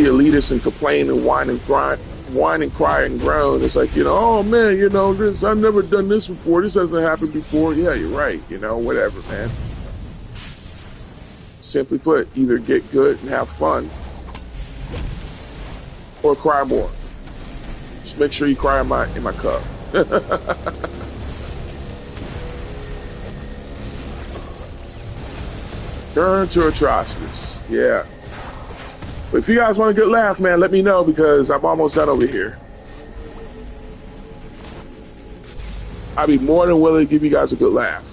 elitist and complain and whine and cry and groan, it's like, oh man, this, I've never done this before. This hasn't happened before. Yeah, you're right. Whatever, man. Simply put, either get good and have fun or cry more. Just make sure you cry in my cup. Turn to atrocities. Yeah. But if you guys want a good laugh, man, let me know because I'm almost done over here. I'd be more than willing to give you guys a good laugh.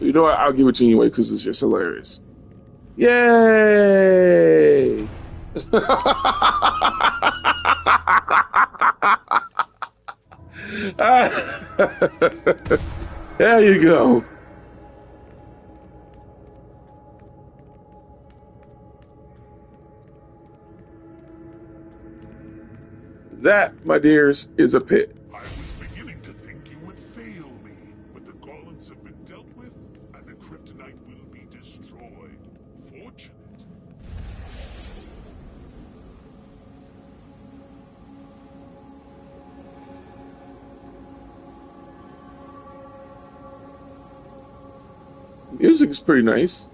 You know what? I'll give it to you anyway because it's just hilarious. Yay! There you go. That, my dears, is a pit. I was beginning to think you would fail me, but the gauntlets have been dealt with, and the kryptonite will be destroyed. Fortunate. Music is pretty nice.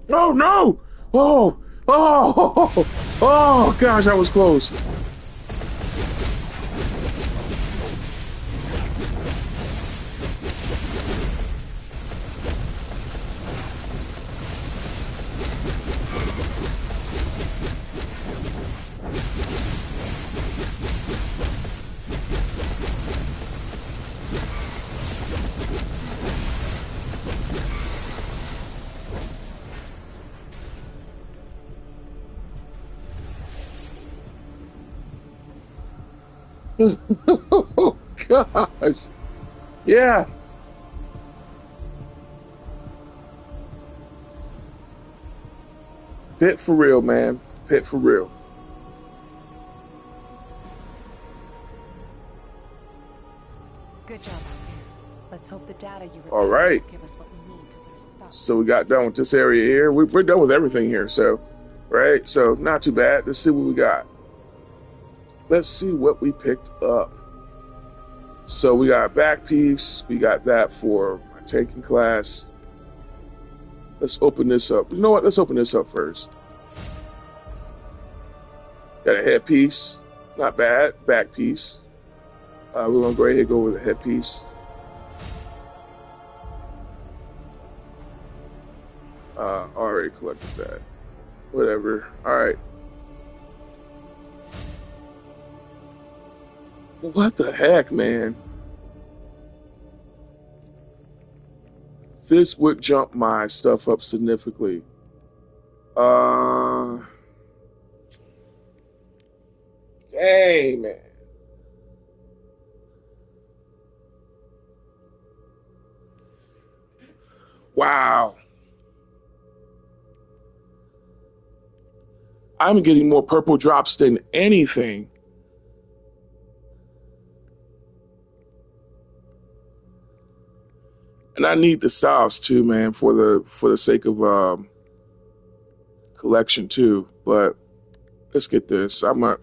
Oh no! Oh gosh, that was close. Oh gosh. Yeah. Pit for real, man. Pit for real. Good job out there. Let's hope the data you reported All right. will give us what we need to put a stop. So we got done with this area here. We're done with everything here. So, right. So not too bad. Let's see what we got. Let's see what we picked up. So we got a back piece. We got that for my taking class. Let's open this up. You know what? Let's open this up first. Got a headpiece. Not bad. Back piece. We're going to go ahead and go with a headpiece. Already collected that. Whatever. Alright. What the heck, man? This would jump my stuff up significantly. Dang, man. Wow. I'm getting more purple drops than anything. And I need the styles too, man, for the sake of collection too. But let's get this. I'm a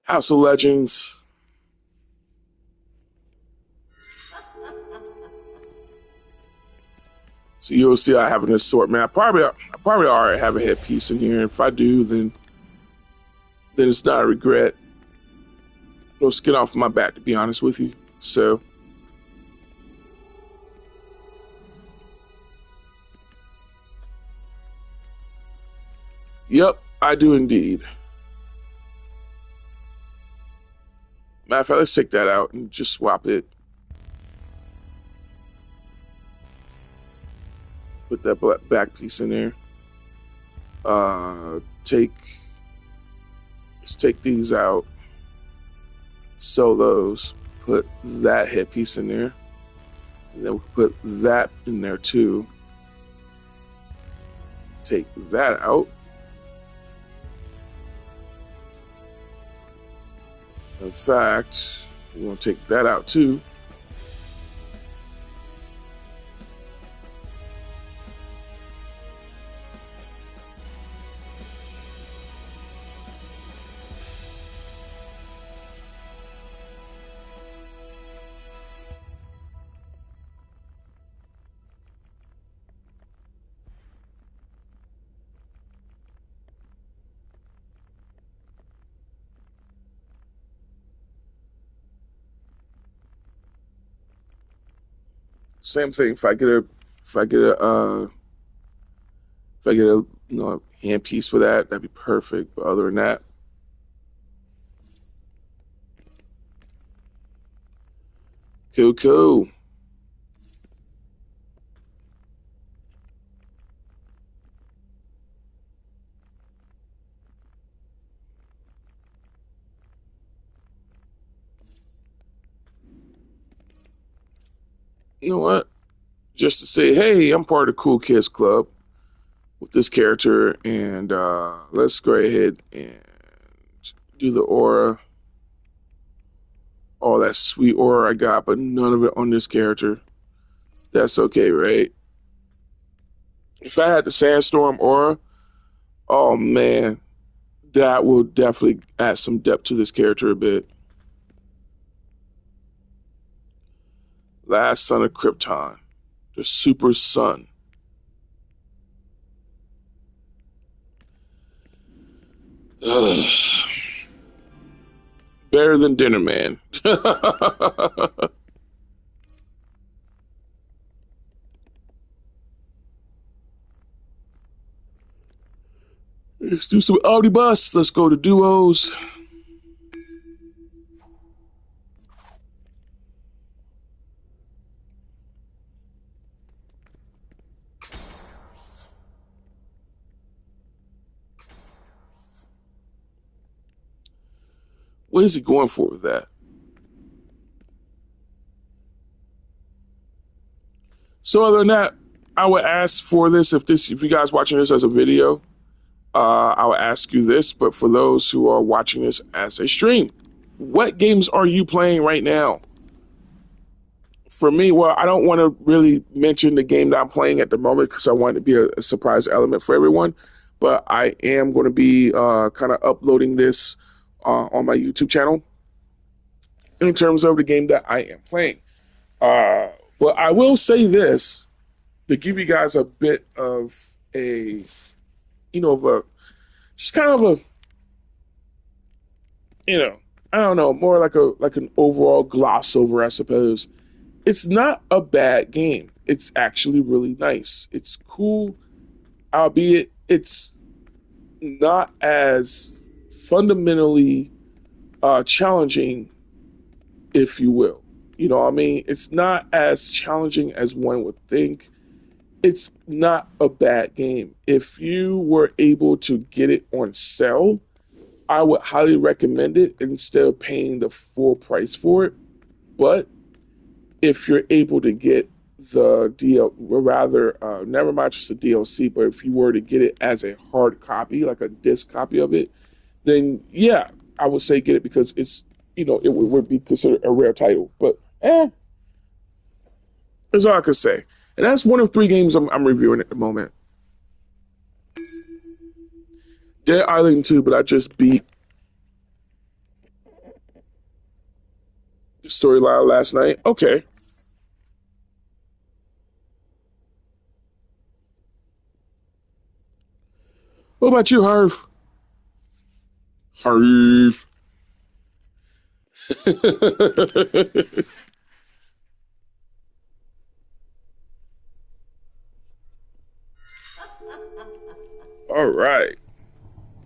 House of Legends. So you'll see I have an assortment. I probably already have a headpiece in here. If I do, then it's not a regret. No skin off my back, to be honest with you. So yep, I do indeed. Matter of fact, let's take that out and just swap it. Put that back piece in there. Let's take these out. Sew those. Put that headpiece in there. And then we'll put that in there too. Take that out. In fact, we're going to take that out too. Same thing. If I get a hand piece for that, that'd be perfect. But other than that, cool. You know what? Just to say, hey, I'm part of the Cool Kids Club with this character, and let's go ahead and do the aura. All that sweet aura I got, but none of it on this character. That's okay, right? If I had the Sandstorm aura, oh man, that will definitely add some depth to this character a bit. Last son of Krypton, the Super Sun. Ugh. Better than dinner, man. Let's do some omnibus. Let's go to duos. What is he going for with that? So other than that, I would ask for this if you guys watching this as a video, I would ask you this. But for those who are watching this as a stream, what games are you playing right now? For me, well, I don't want to really mention the game that I'm playing at the moment because I want it to be a surprise element for everyone. But I am going to be kind of uploading this on my YouTube channel in terms of the game that I am playing. But I will say this to give you guys a bit of a, just kind of a, I don't know, more like an overall gloss over, I suppose. It's not a bad game. It's actually really nice. It's cool, albeit it's not as fundamentally challenging, if you will. You know what I mean? It's not as challenging as one would think. It's not a bad game. If you were able to get it on sale, I would highly recommend it instead of paying the full price for it. But if you're able to get the never mind just the DLC, but if you were to get it as a hard copy, like a disc copy of it, then yeah, I would say get it because it's, it would be considered a rare title. But that's all I could say. And that's one of 3 games I'm reviewing at the moment. Dead Island 2, but I just beat the storyline last night. Okay. What about you, Harv? Harv. All right.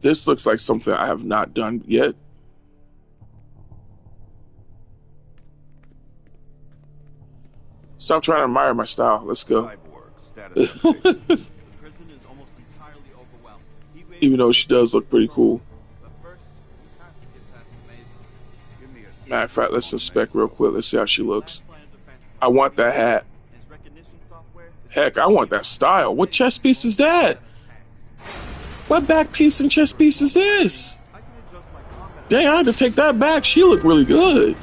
This looks like something I have not done yet. Stop trying to admire my style. Let's go. Even though she does look pretty cool. Matter of fact, let's inspect real quick. Let's see how she looks. I want that hat. Heck, I want that style. What chest piece is that? What back piece and chest piece is this? Dang, I had to take that back. She looked really good.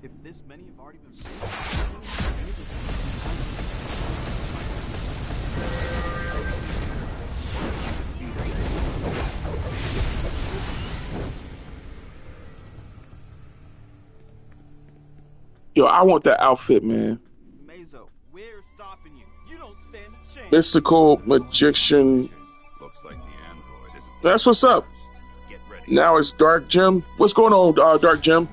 If this many have already been Yo, I want that outfit, man. Mazo, we're stopping you. You don't stand a chance. Mystical magician. Looks like the android isn't. That's what's up. Get ready. Now it's Dark Jim. What's going on, Dark Jim?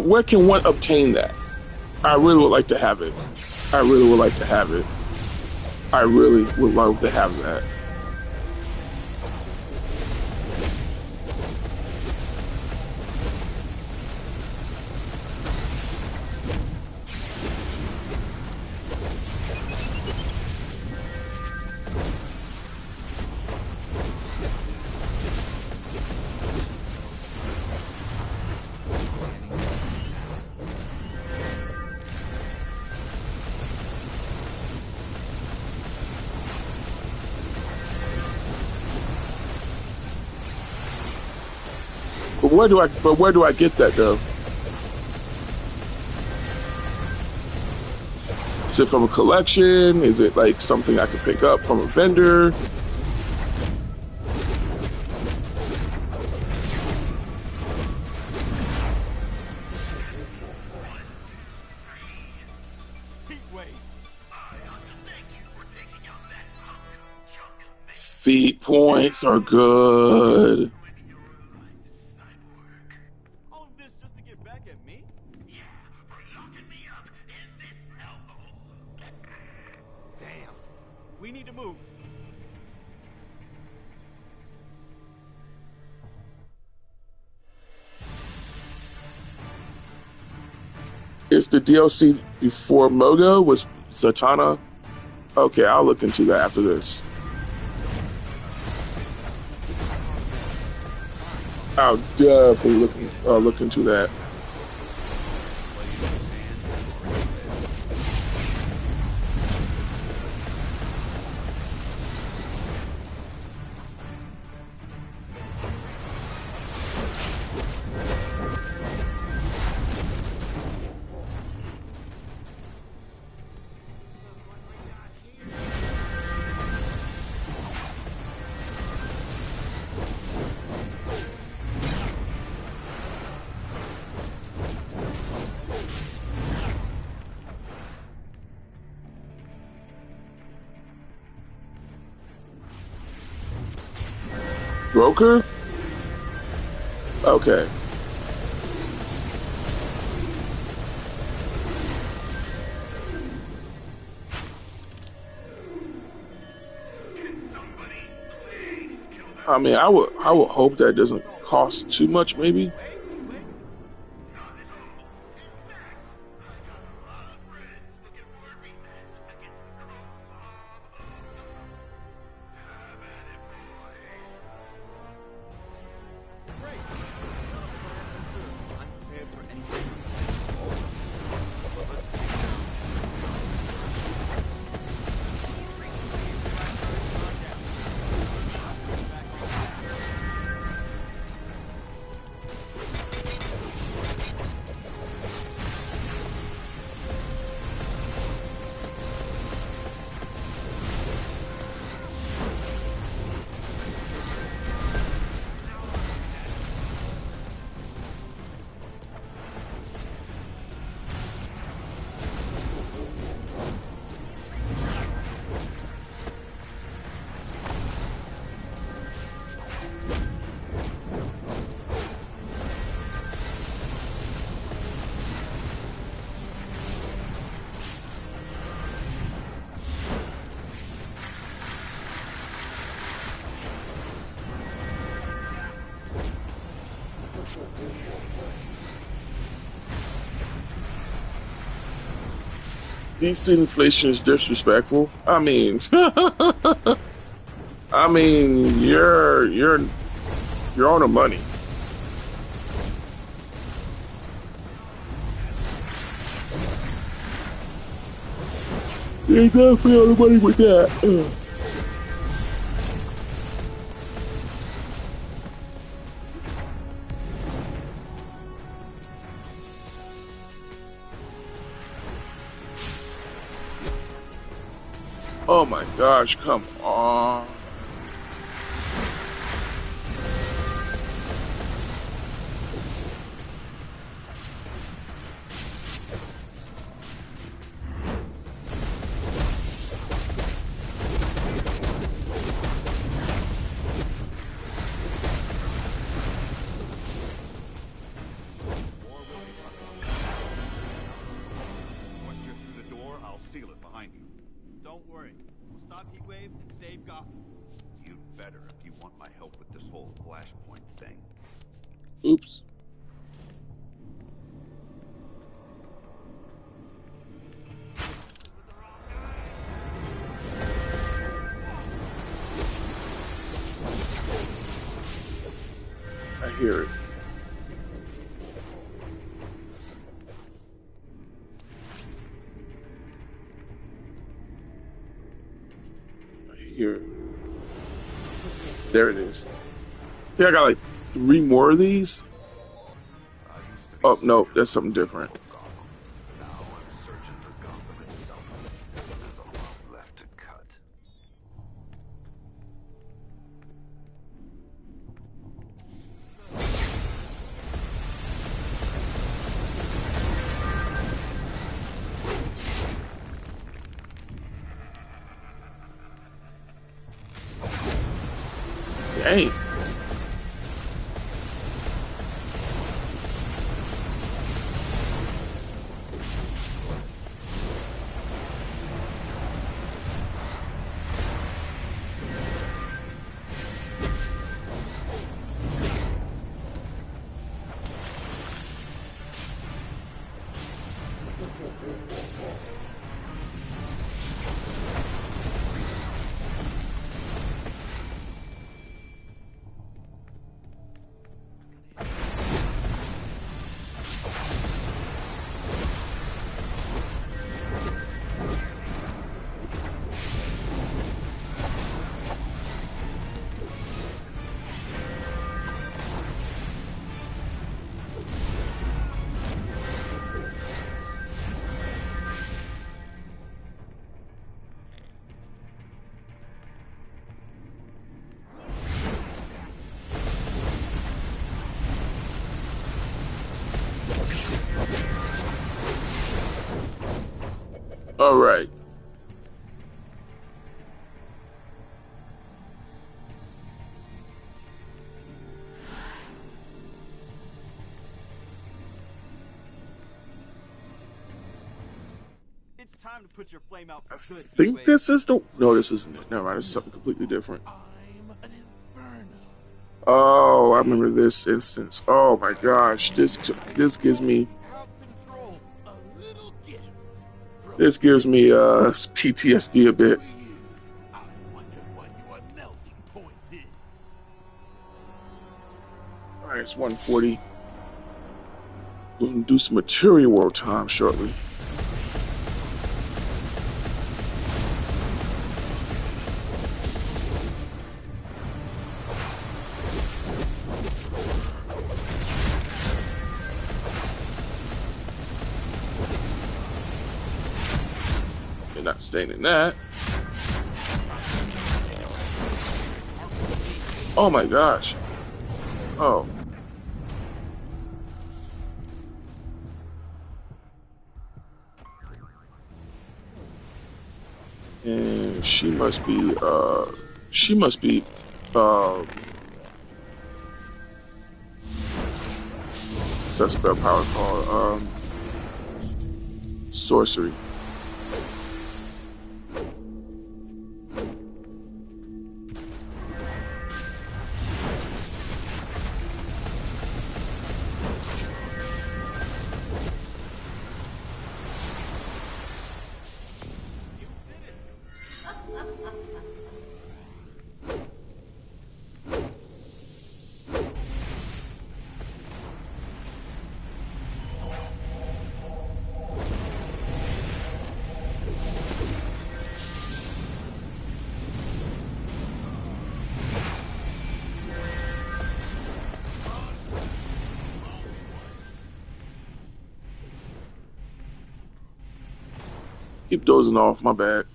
Where can one obtain that? I really would like to have it. I really would like to have it. I really would love to have that. But where do I get that though? Is it from a collection? Is it like something I could pick up from a vendor? Feet points are good. All of this just to get We need to move. Is the DLC before Mogo? Was Zatanna? Okay, I'll look into that after this. I'll definitely look into that. Broker? Okay. I mean, I would hope that doesn't cost too much, maybe. This inflation is disrespectful. I mean, I mean, you're on the money. You're definitely on the money with that. Oh my gosh, come on. Once you're through the door, I'll seal it behind you. Don't worry. We'll stop Heatwave and save Gotham. You'd better if you want my help with this whole Flashpoint thing. Oops. I hear it. Here. There it is. I think I got like 3 more of these. Oh, no, that's something different. Now I'm searching for Gotham itself. There's a lot left to cut. Dang. All right. It's time to put your flame out for I good, think UA. this is the. No, this isn't it. Never mind. It's something completely different. I'm an inferno. Oh, I remember this instance. Oh my gosh, this gives me Have control. A little gift. From PTSD a bit. to you. I wonder what your melting point is. All right, it's 140. We're gonna do some material world time shortly. You're not staying in that. Oh my gosh. Oh. And she must be suspect power called sorcery. Keep dozing off, my bad.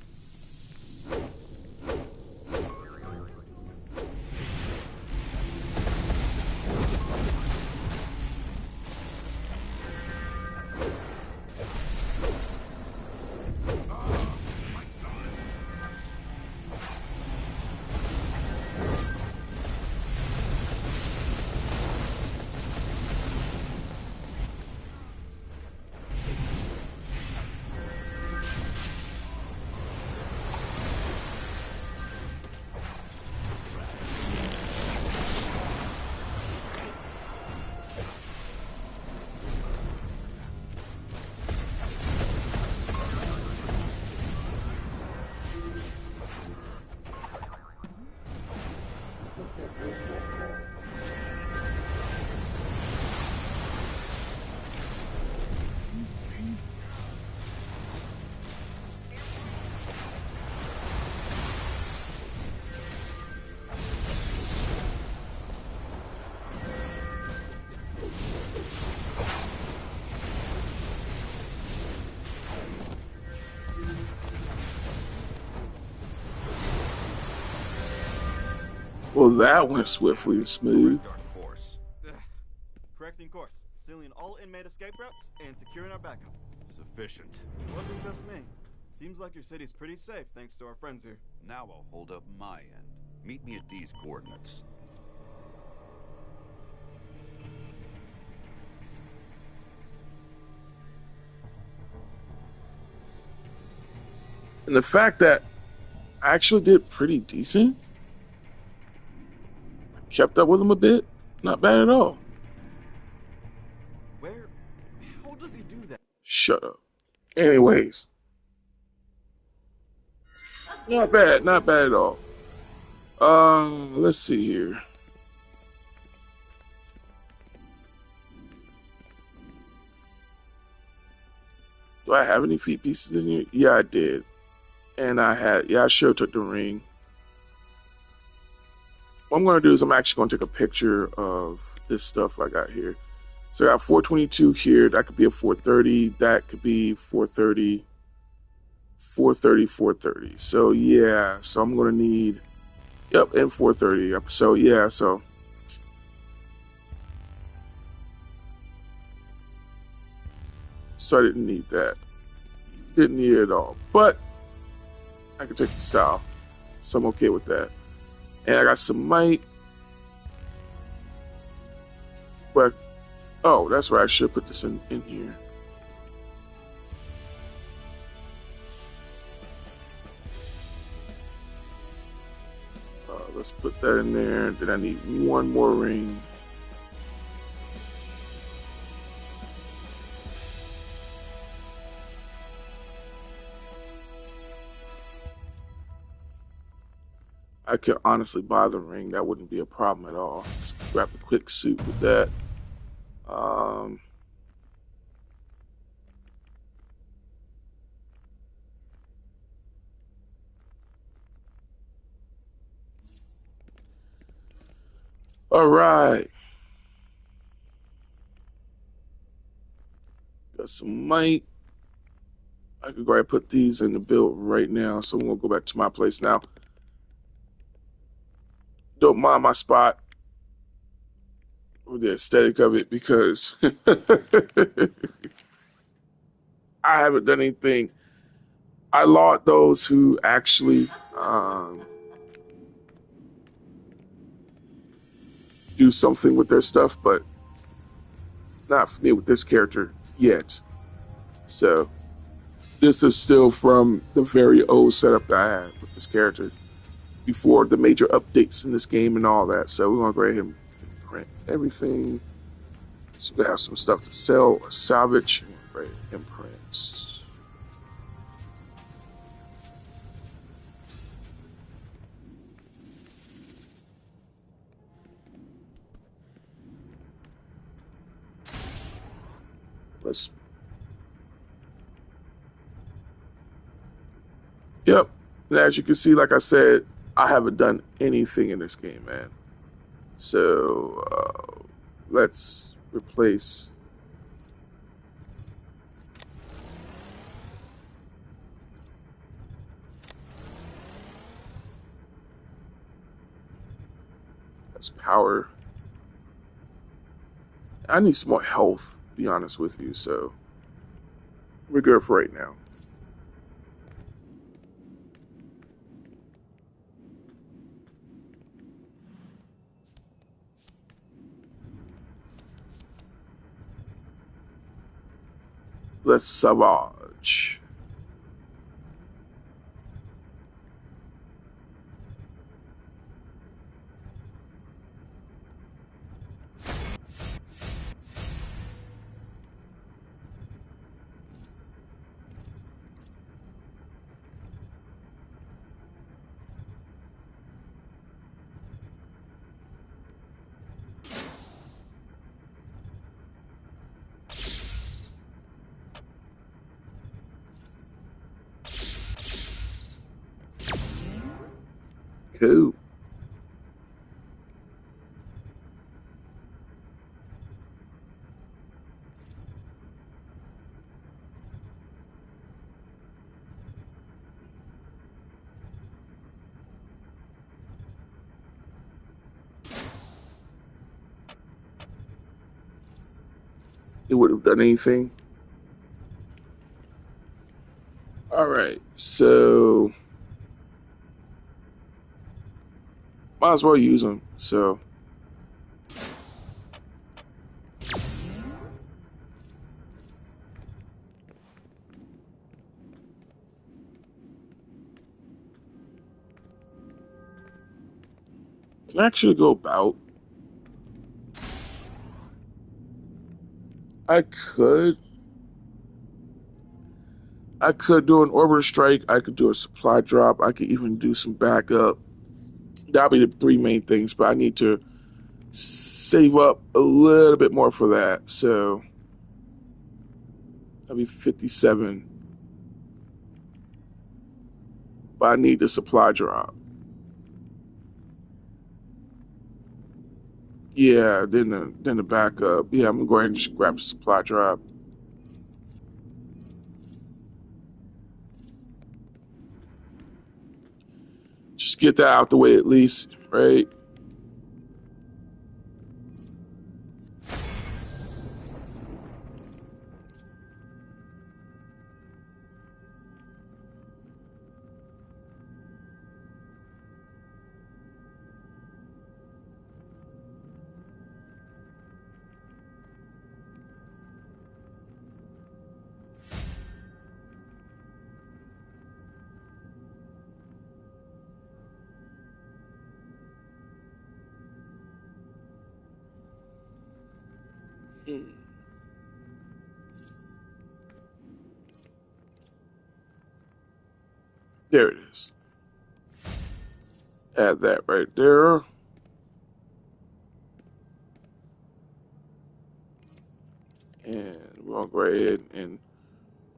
Well, that went swiftly and smooth. Correct our course. Correcting course. Sealing all inmate escape routes and securing our backup. Sufficient. It wasn't just me. Seems like your city's pretty safe thanks to our friends here. Now I'll hold up my end. Meet me at these coordinates. And the fact that I actually did pretty decent, kept up with him a bit, not bad at all. Where? How does he do that? Shut up. Anyways, not bad at all. Let's see here. Do I have any feet pieces in here? Yeah, I did. And I sure took the ring. What I'm going to do is I'm actually going to take a picture of this stuff I got here. So I got 422 here. That could be a 430. That could be 430. 430, 430. So yeah, so I'm going to need, yep, and 430. So yeah, so. So I didn't need that. Didn't need it at all. But I can take the style. So I'm okay with that. And I got some might. But, oh, that's right. I should put this in here. Let's put that in there. Then I need one more ring. I could honestly buy the ring. That wouldn't be a problem at all. Just grab a quick suit with that. All right. Got some might. I could go ahead and put these in the build right now. So I'm going to go back to my place now. Don't mind my spot or the aesthetic of it because I haven't done anything. I laud those who actually do something with their stuff, but not for me with this character yet. So this is still from the very old setup that I had with this character before the major updates in this game and all that. So we're gonna go ahead and print everything. So we have some stuff to sell or salvage. Right, imprint. Let's. Yep. And as you can see, like I said, I haven't done anything in this game, man. So let's replace. That's power. I need some more health, to be honest with you. So we're good for right now. Let's savage. Cool. It would have done anything. All right, so might as well use them. So can I actually go about? I could. I could do an orbiter strike. I could do a supply drop. I could even do some backup. That'll be the three main things, but I need to save up a little bit more for that. So that'll be 57. But I need the supply drop. Yeah, then the backup. Yeah, I'm gonna go ahead and just grab the supply drop. Just get that out the way at least, right? Mm. There it is. Add that right there. And we're going to go ahead and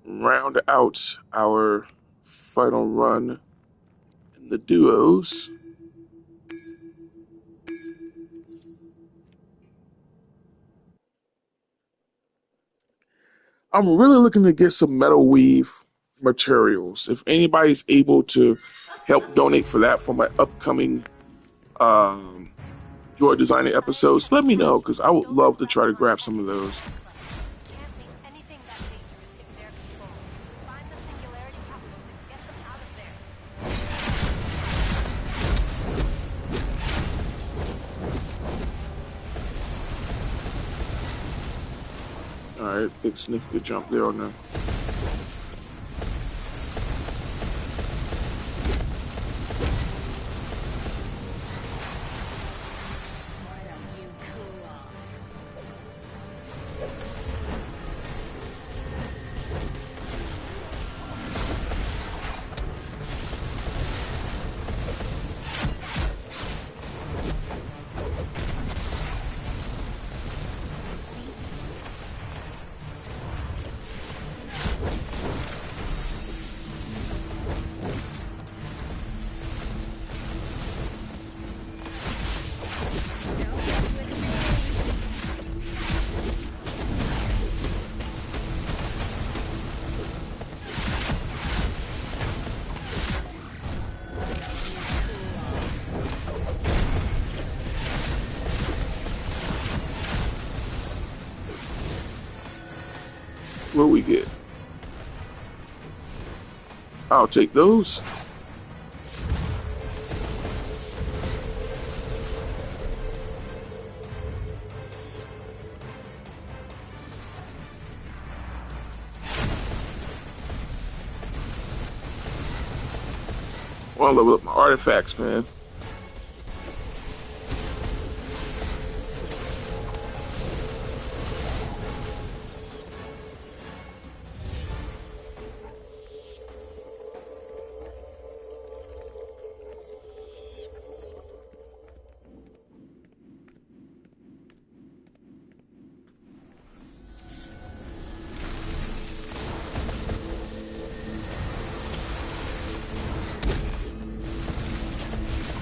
round out our final run in the duos. I'm really looking to get some metal weave materials. If anybody's able to help donate for that for my upcoming Joy Designing episodes, let me know, because I would love to try to grab some of those. Can't make anything that dangerous in their control. Find the singularity capsules and get them out of there. Alright, big sniff, good jump there on them. What we get? I'll take those. I want to level up my artifacts, man.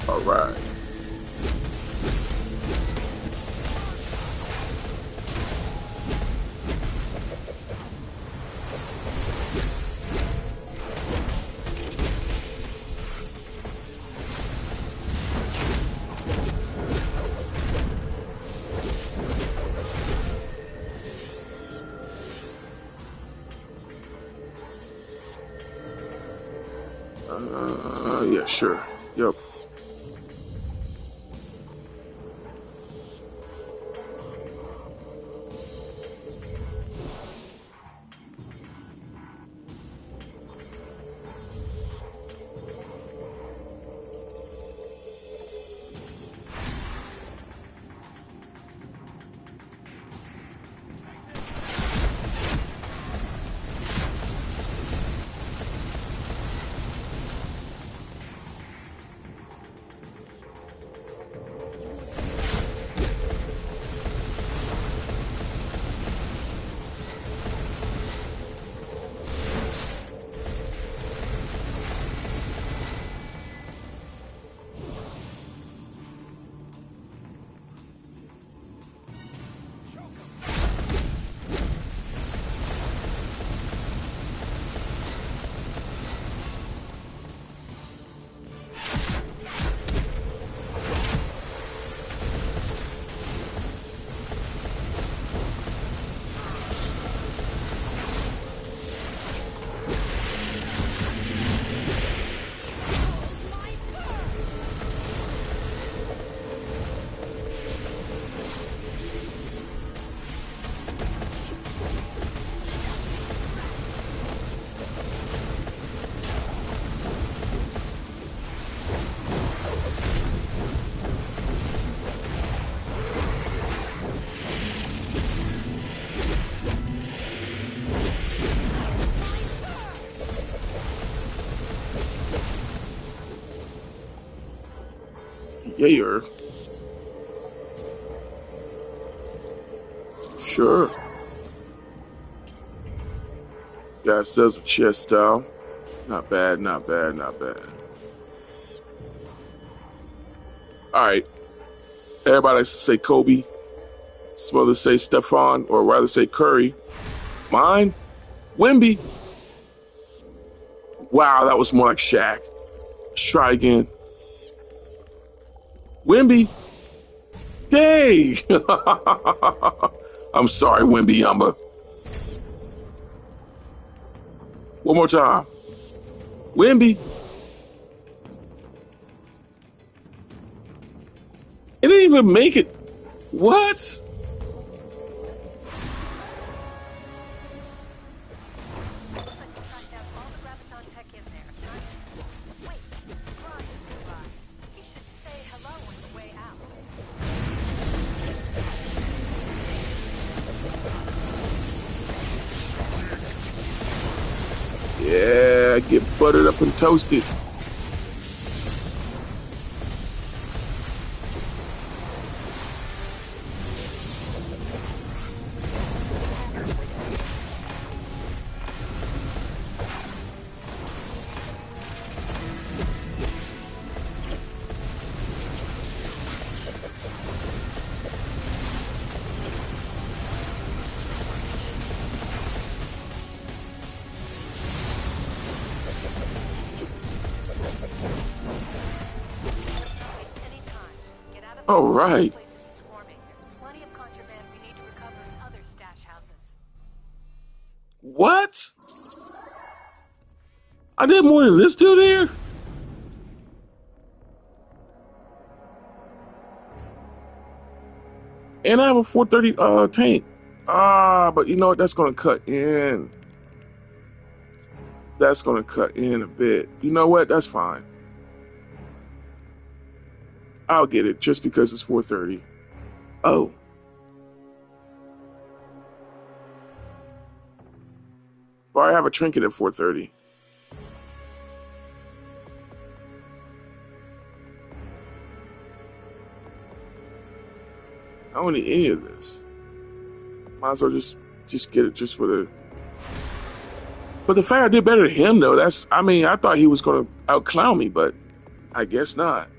All right. Yeah, sure. Yep. Yeah. Sure. Yeah, it says a chest style. Not bad, not bad, not bad. Alright. Everybody likes to say Kobe. Some others say Stephon, or rather say Curry. Mine? Wemby. Wow, that was more like Shaq. Let's try again. Wemby. Dang. I'm sorry, Wemby Yamba. One more time. Wemby. It didn't even make it. What? Yeah, get buttered up and toasted. All right. What? I did more than this dude here? And I have a 430 tank. But you know what? That's going to cut in. That's going to cut in a bit. You know what? That's fine. I'll get it just because it's 430. Oh. But I have a trinket at 430. I don't need any of this. Might as well just get it just for the. But the fact I did better than him, though, I thought he was going to outclown me, but I guess not.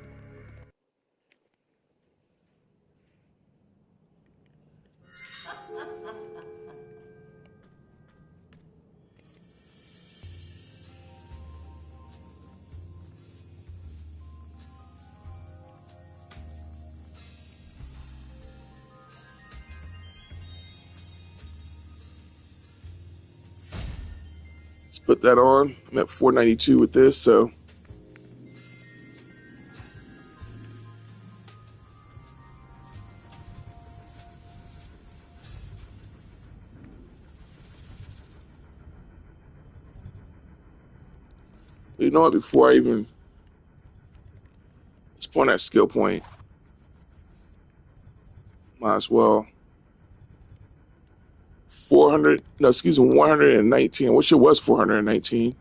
Put that on. I'm at 492 with this, so. You know what? Before I even. Let's point that skill point. Might as well. 119. I wish it was 419.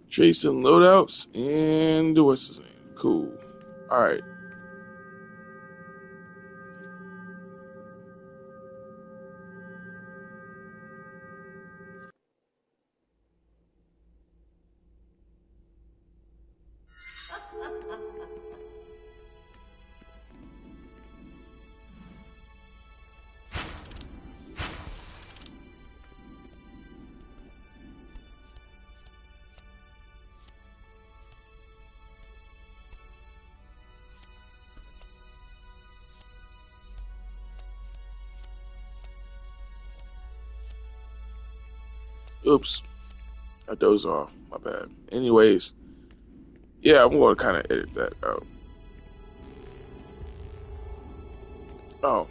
Jason loadouts and what's his name? Cool. All right. Oops. I dozed off. My bad. Anyways. Yeah, I'm going to kind of edit that out. Oh.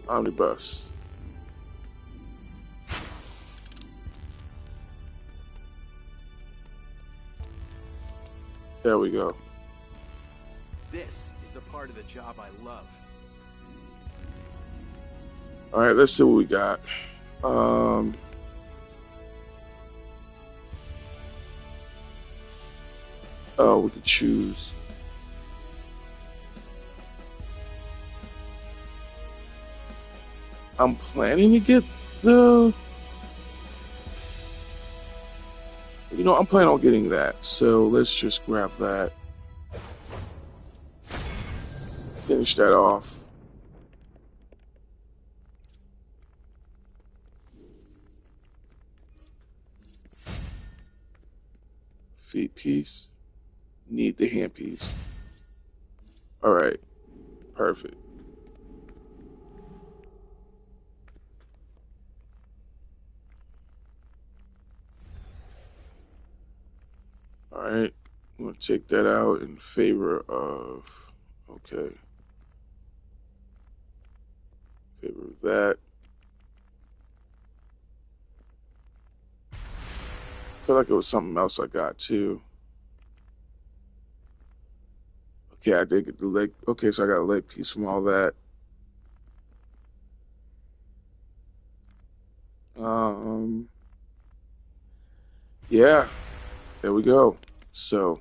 Omnibus. There we go. This is the part of the job I love. All right, let's see what we got. Oh, we could choose. I'm planning to get the. I'm planning on getting that. So let's just grab that. Finish that off. Feet piece. Need the hand piece. All right. Perfect. All right. I'm going to take that out in favor of. Okay. Favor of that. I feel like it was something else I got too. Okay, I did get the leg. Okay, so I got a leg piece from all that. Yeah, there we go. So,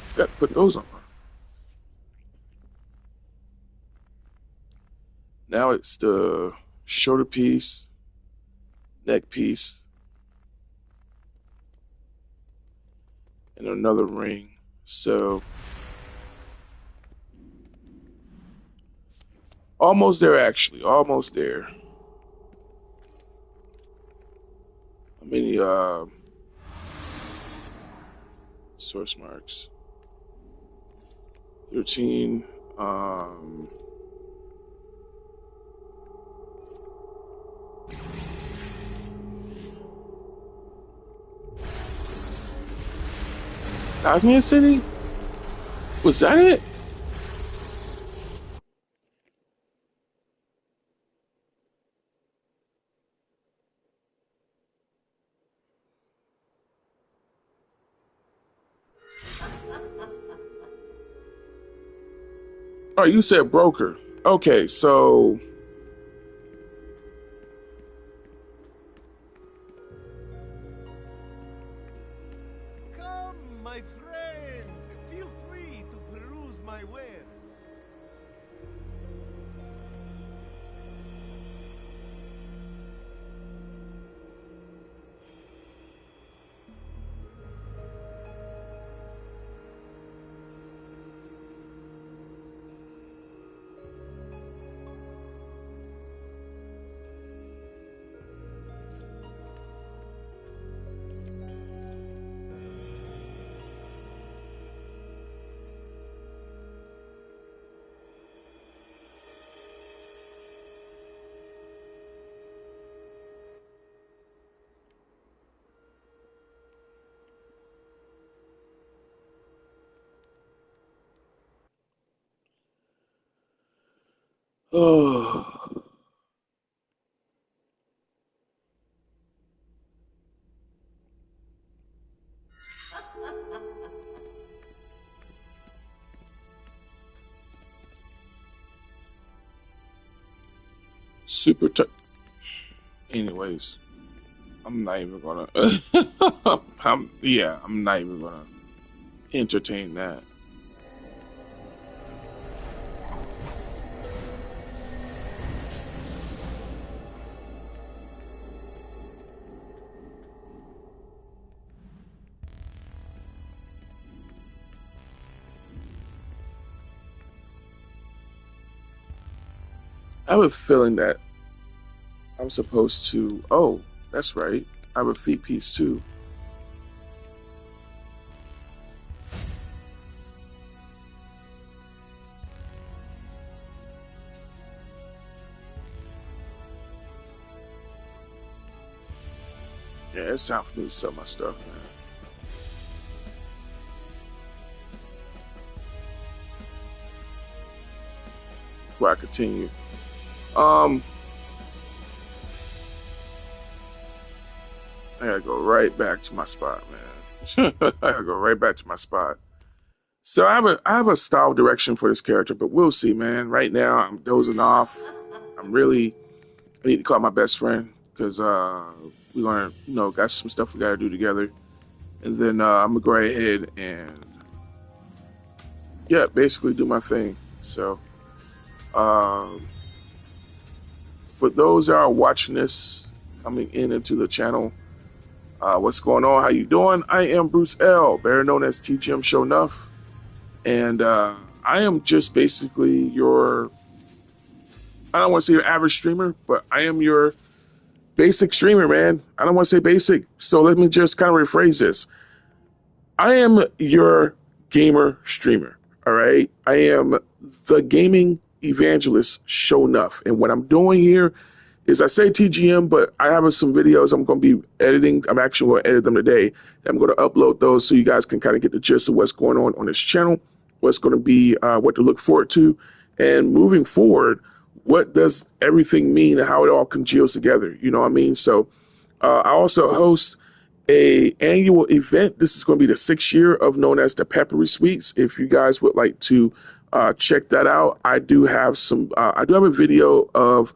forgot to put those on. Now it's the shoulder piece, neck piece, and another ring. So, almost there actually. Almost there. How many source marks? 13. Bosnia City? Was that it? Oh, you said broker. Okay, so Come, my friend. Feel free to peruse my wares. oh, super tough. Anyways, I'm not even gonna. I'm not even gonna entertain that. I have a feeling that I'm supposed to. Oh, that's right. I have a feet piece too. Yeah, it's time for me to sell my stuff, man. Before I continue. I gotta go right back to my spot, man. I gotta go right back to my spot. So I have a style direction for this character, but we'll see, man. Right now I'm dozing off. I need to call my best friend because we're gonna, got some stuff we gotta do together. And then I'm gonna go right ahead and basically do my thing. So for those that are watching this, coming into the channel, what's going on? How you doing? I am Bruce L, better known as TGM Sho'Nuff, and I am just basically your, I don't want to say your average streamer, but I am your basic streamer, man. I don't want to say basic, so let me just kind of rephrase this. I am your gamer streamer, all right? I am the gaming evangelist Sho'Nuff, and what I'm doing here is I say TGM, but I have some videos I'm going to be editing. I'm actually going to edit them today. I'm going to upload those so you guys can kind of get the gist of what's going on this channel, what's going to be, what to look forward to, and moving forward, what does everything mean and how it all congeals together, you know what I mean? So I also host a annual event. This is going to be the 6th year of known as the Peppery Sweets. If you guys would like to check that out, I do have a video of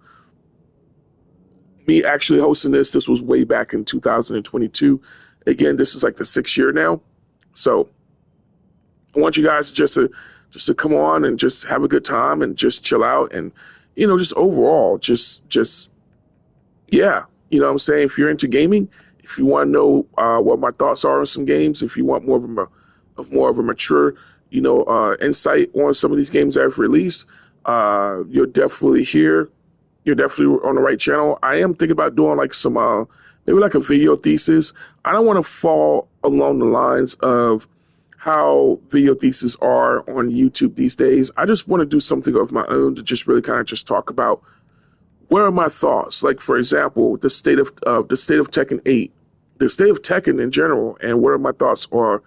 me actually hosting this. This was way back in 2022. Again, this is like the 6th year now. So I want you guys just to come on and just have a good time and just chill out and, just overall, yeah. You know what I'm saying? If you're into gaming, if you want to know what my thoughts are on some games, if you want more of a mature, insight on some of these games I've released, you're definitely here. You're definitely on the right channel. I am thinking about doing like some, maybe like a video thesis. I don't want to fall along the lines of how video theses are on YouTube these days. I just want to do something of my own to just really kind of just talk about where are my thoughts. Like, for example, the state of Tekken 8, the state of Tekken in general, and where my thoughts are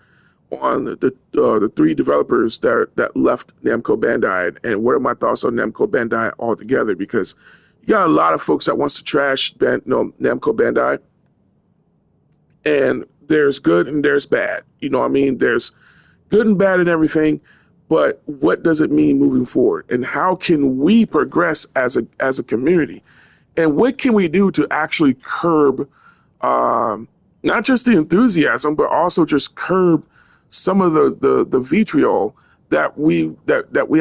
on the 3 developers that left Namco Bandai, and what are my thoughts on Namco Bandai altogether, because you got a lot of folks that wants to trash Namco Bandai, and there's good and there's bad. You know what I mean? There's good and bad and everything, but what does it mean moving forward? And how can we progress as a community? And what can we do to actually curb not just the enthusiasm, but also just curb some of the vitriol that we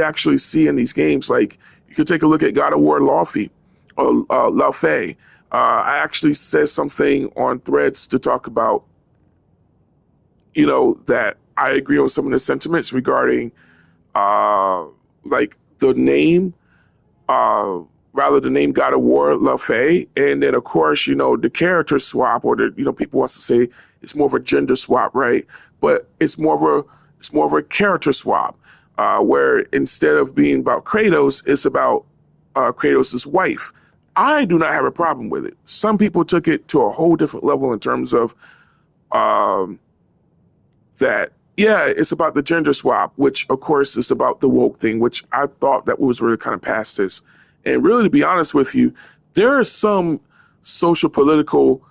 actually see in these games? Like, you could take a look at God of War Laufey, or Laufey. I actually said something on Threads to talk about, that I agree on some of the sentiments regarding like the name, rather the name God of War Laufey, and then of course the character swap, or people wants to say it's more of a gender swap, right? But it's more of a character swap, where instead of being about Kratos, it's about Kratos' wife. I do not have a problem with it. Some people took it to a whole different level in terms of that, yeah, it's about the gender swap, which of course is about the woke thing, which I thought that was really kind of past this. And really, to be honest with you, there are some social political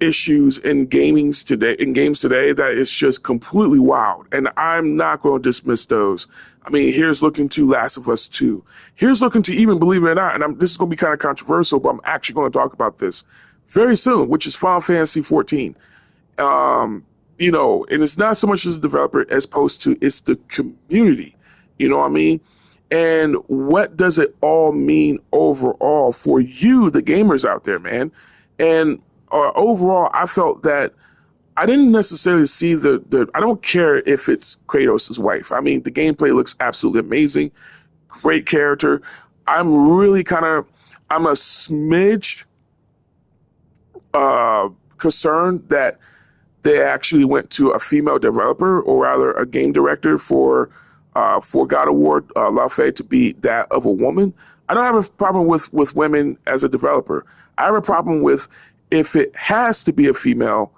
issues in games today that is just completely wild, and I'm not going to dismiss those. I mean, here's looking to Last of Us 2. Here's looking to, even believe it or not, and this is going to be kind of controversial, but I'm actually going to talk about this very soon, which is Final Fantasy 14. And it's not so much as a developer as opposed to it's the community. You know what I mean? And what does it all mean overall for you, the gamers out there, man? And overall, I felt that I didn't necessarily see I don't care if it's Kratos' wife. I mean, the gameplay looks absolutely amazing. Great character. I'm I'm a smidge concerned that they actually went to a female developer, or rather a game director for God of War Lafay to be that of a woman. I don't have a problem with women as a developer. I have a problem with if it has to be a female,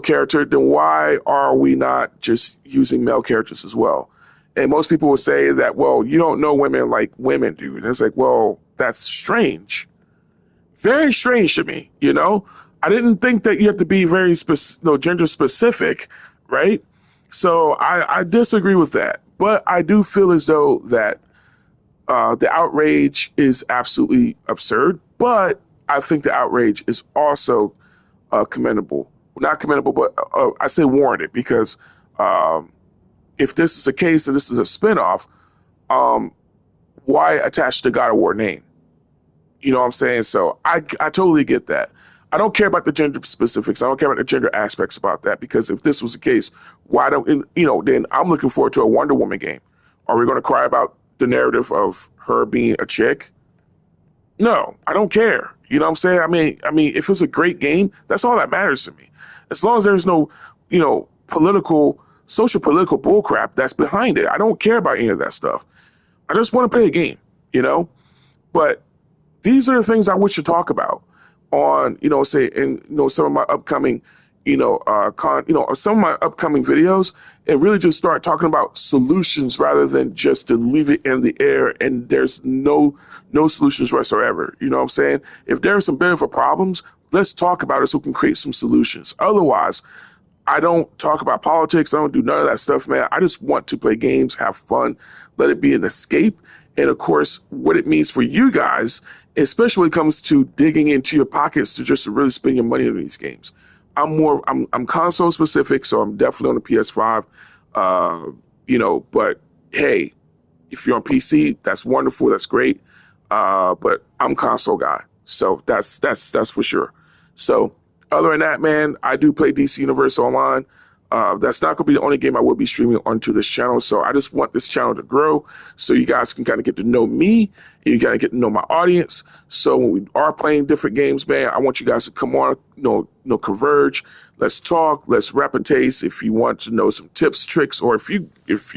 character, then why are we not just using male characters as well? And most people will say that, well, you don't know women like women do. And it's like, well, that's strange. Very strange to me, I didn't think that you have to be very gender specific, right? So I disagree with that. But I do feel as though that the outrage is absolutely absurd. But I think the outrage is also commendable. Not commendable, but I say warranted, because if this is a case and this is a spinoff, why attach the God of War name? You know what I'm saying? So I totally get that. I don't care about the gender specifics. I don't care about the gender aspects about that, because if this was the case, why don't, then I'm looking forward to a Wonder Woman game. Are we going to cry about the narrative of her being a chick? No, I don't care. You know what I'm saying? I mean, if it's a great game, that's all that matters to me. As long as there's no, social political bullcrap that's behind it. I don't care about any of that stuff. I just want to play a game, But these are the things I wish to talk about on, some of my upcoming, some of my upcoming videos, and really just start talking about solutions rather than just to leave it in the air and there's no solutions whatsoever. You know what I'm saying? If there are some benefit problems, let's talk about it so we can create some solutions. Otherwise, I don't talk about politics. I don't do none of that stuff, man. I just want to play games, have fun, let it be an escape. And of course, what it means for you guys, especially when it comes to digging into your pockets to just really spend your money on these games. I'm console specific, so I'm definitely on the PS5, but hey, if you're on PC, that's wonderful. That's great. But I'm console guy. So that's for sure. So other than that, man, I do play DC Universe Online. That's not going to be the only game I will be streaming onto this channel. So I just want this channel to grow so you guys can kind of get to know me and you got to get to know my audience. So when we are playing different games, man, I want you guys to come on, converge. Let's talk. Let's rap and taste. If you want to know some tips, tricks, or if you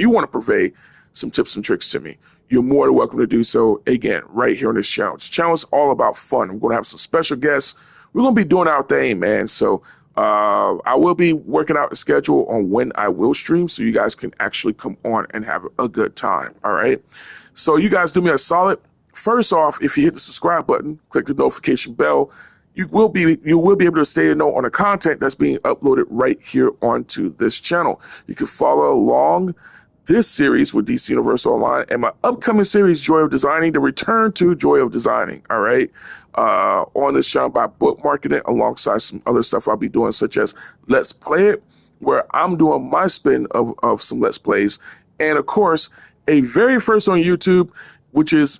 want to purvey some tips and tricks to me, you're more than welcome to do so. Again, right here on this channel. This channel is all about fun. I'm going to have some special guests. We're going to be doing our thing, man. So I will be working out a schedule on when I will stream so you guys can actually come on and have a good time. All right. So you guys do me a solid. First off, if you hit the subscribe button, click the notification bell, you will be able to stay to know on the content that's being uploaded right here onto this channel. You can follow along this series with DC Universe Online and my upcoming series, Joy of Designing, the return to Joy of Designing, all right, on this channel by bookmarking it alongside some other stuff I'll be doing, such as Let's Play It, where I'm doing my spin of some Let's Plays, and of course, a very first on YouTube, which is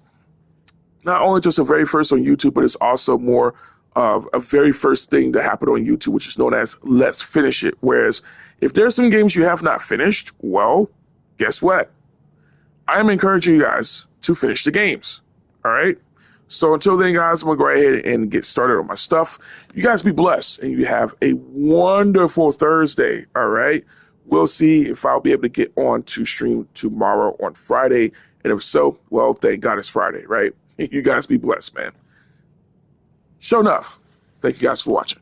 not only just a very first on YouTube, but it's also more of a very first thing to happen on YouTube, which is known as Let's Finish It. Whereas if there's some games you have not finished, well, guess what? I'm encouraging you guys to finish the games. All right. So until then, guys, I'm going to go ahead and get started on my stuff. You guys be blessed and you have a wonderful Thursday. All right. We'll see if I'll be able to get on to stream tomorrow on Friday. And if so, well, thank God it's Friday, right? You guys be blessed, man. Sho'Nuff. Thank you guys for watching.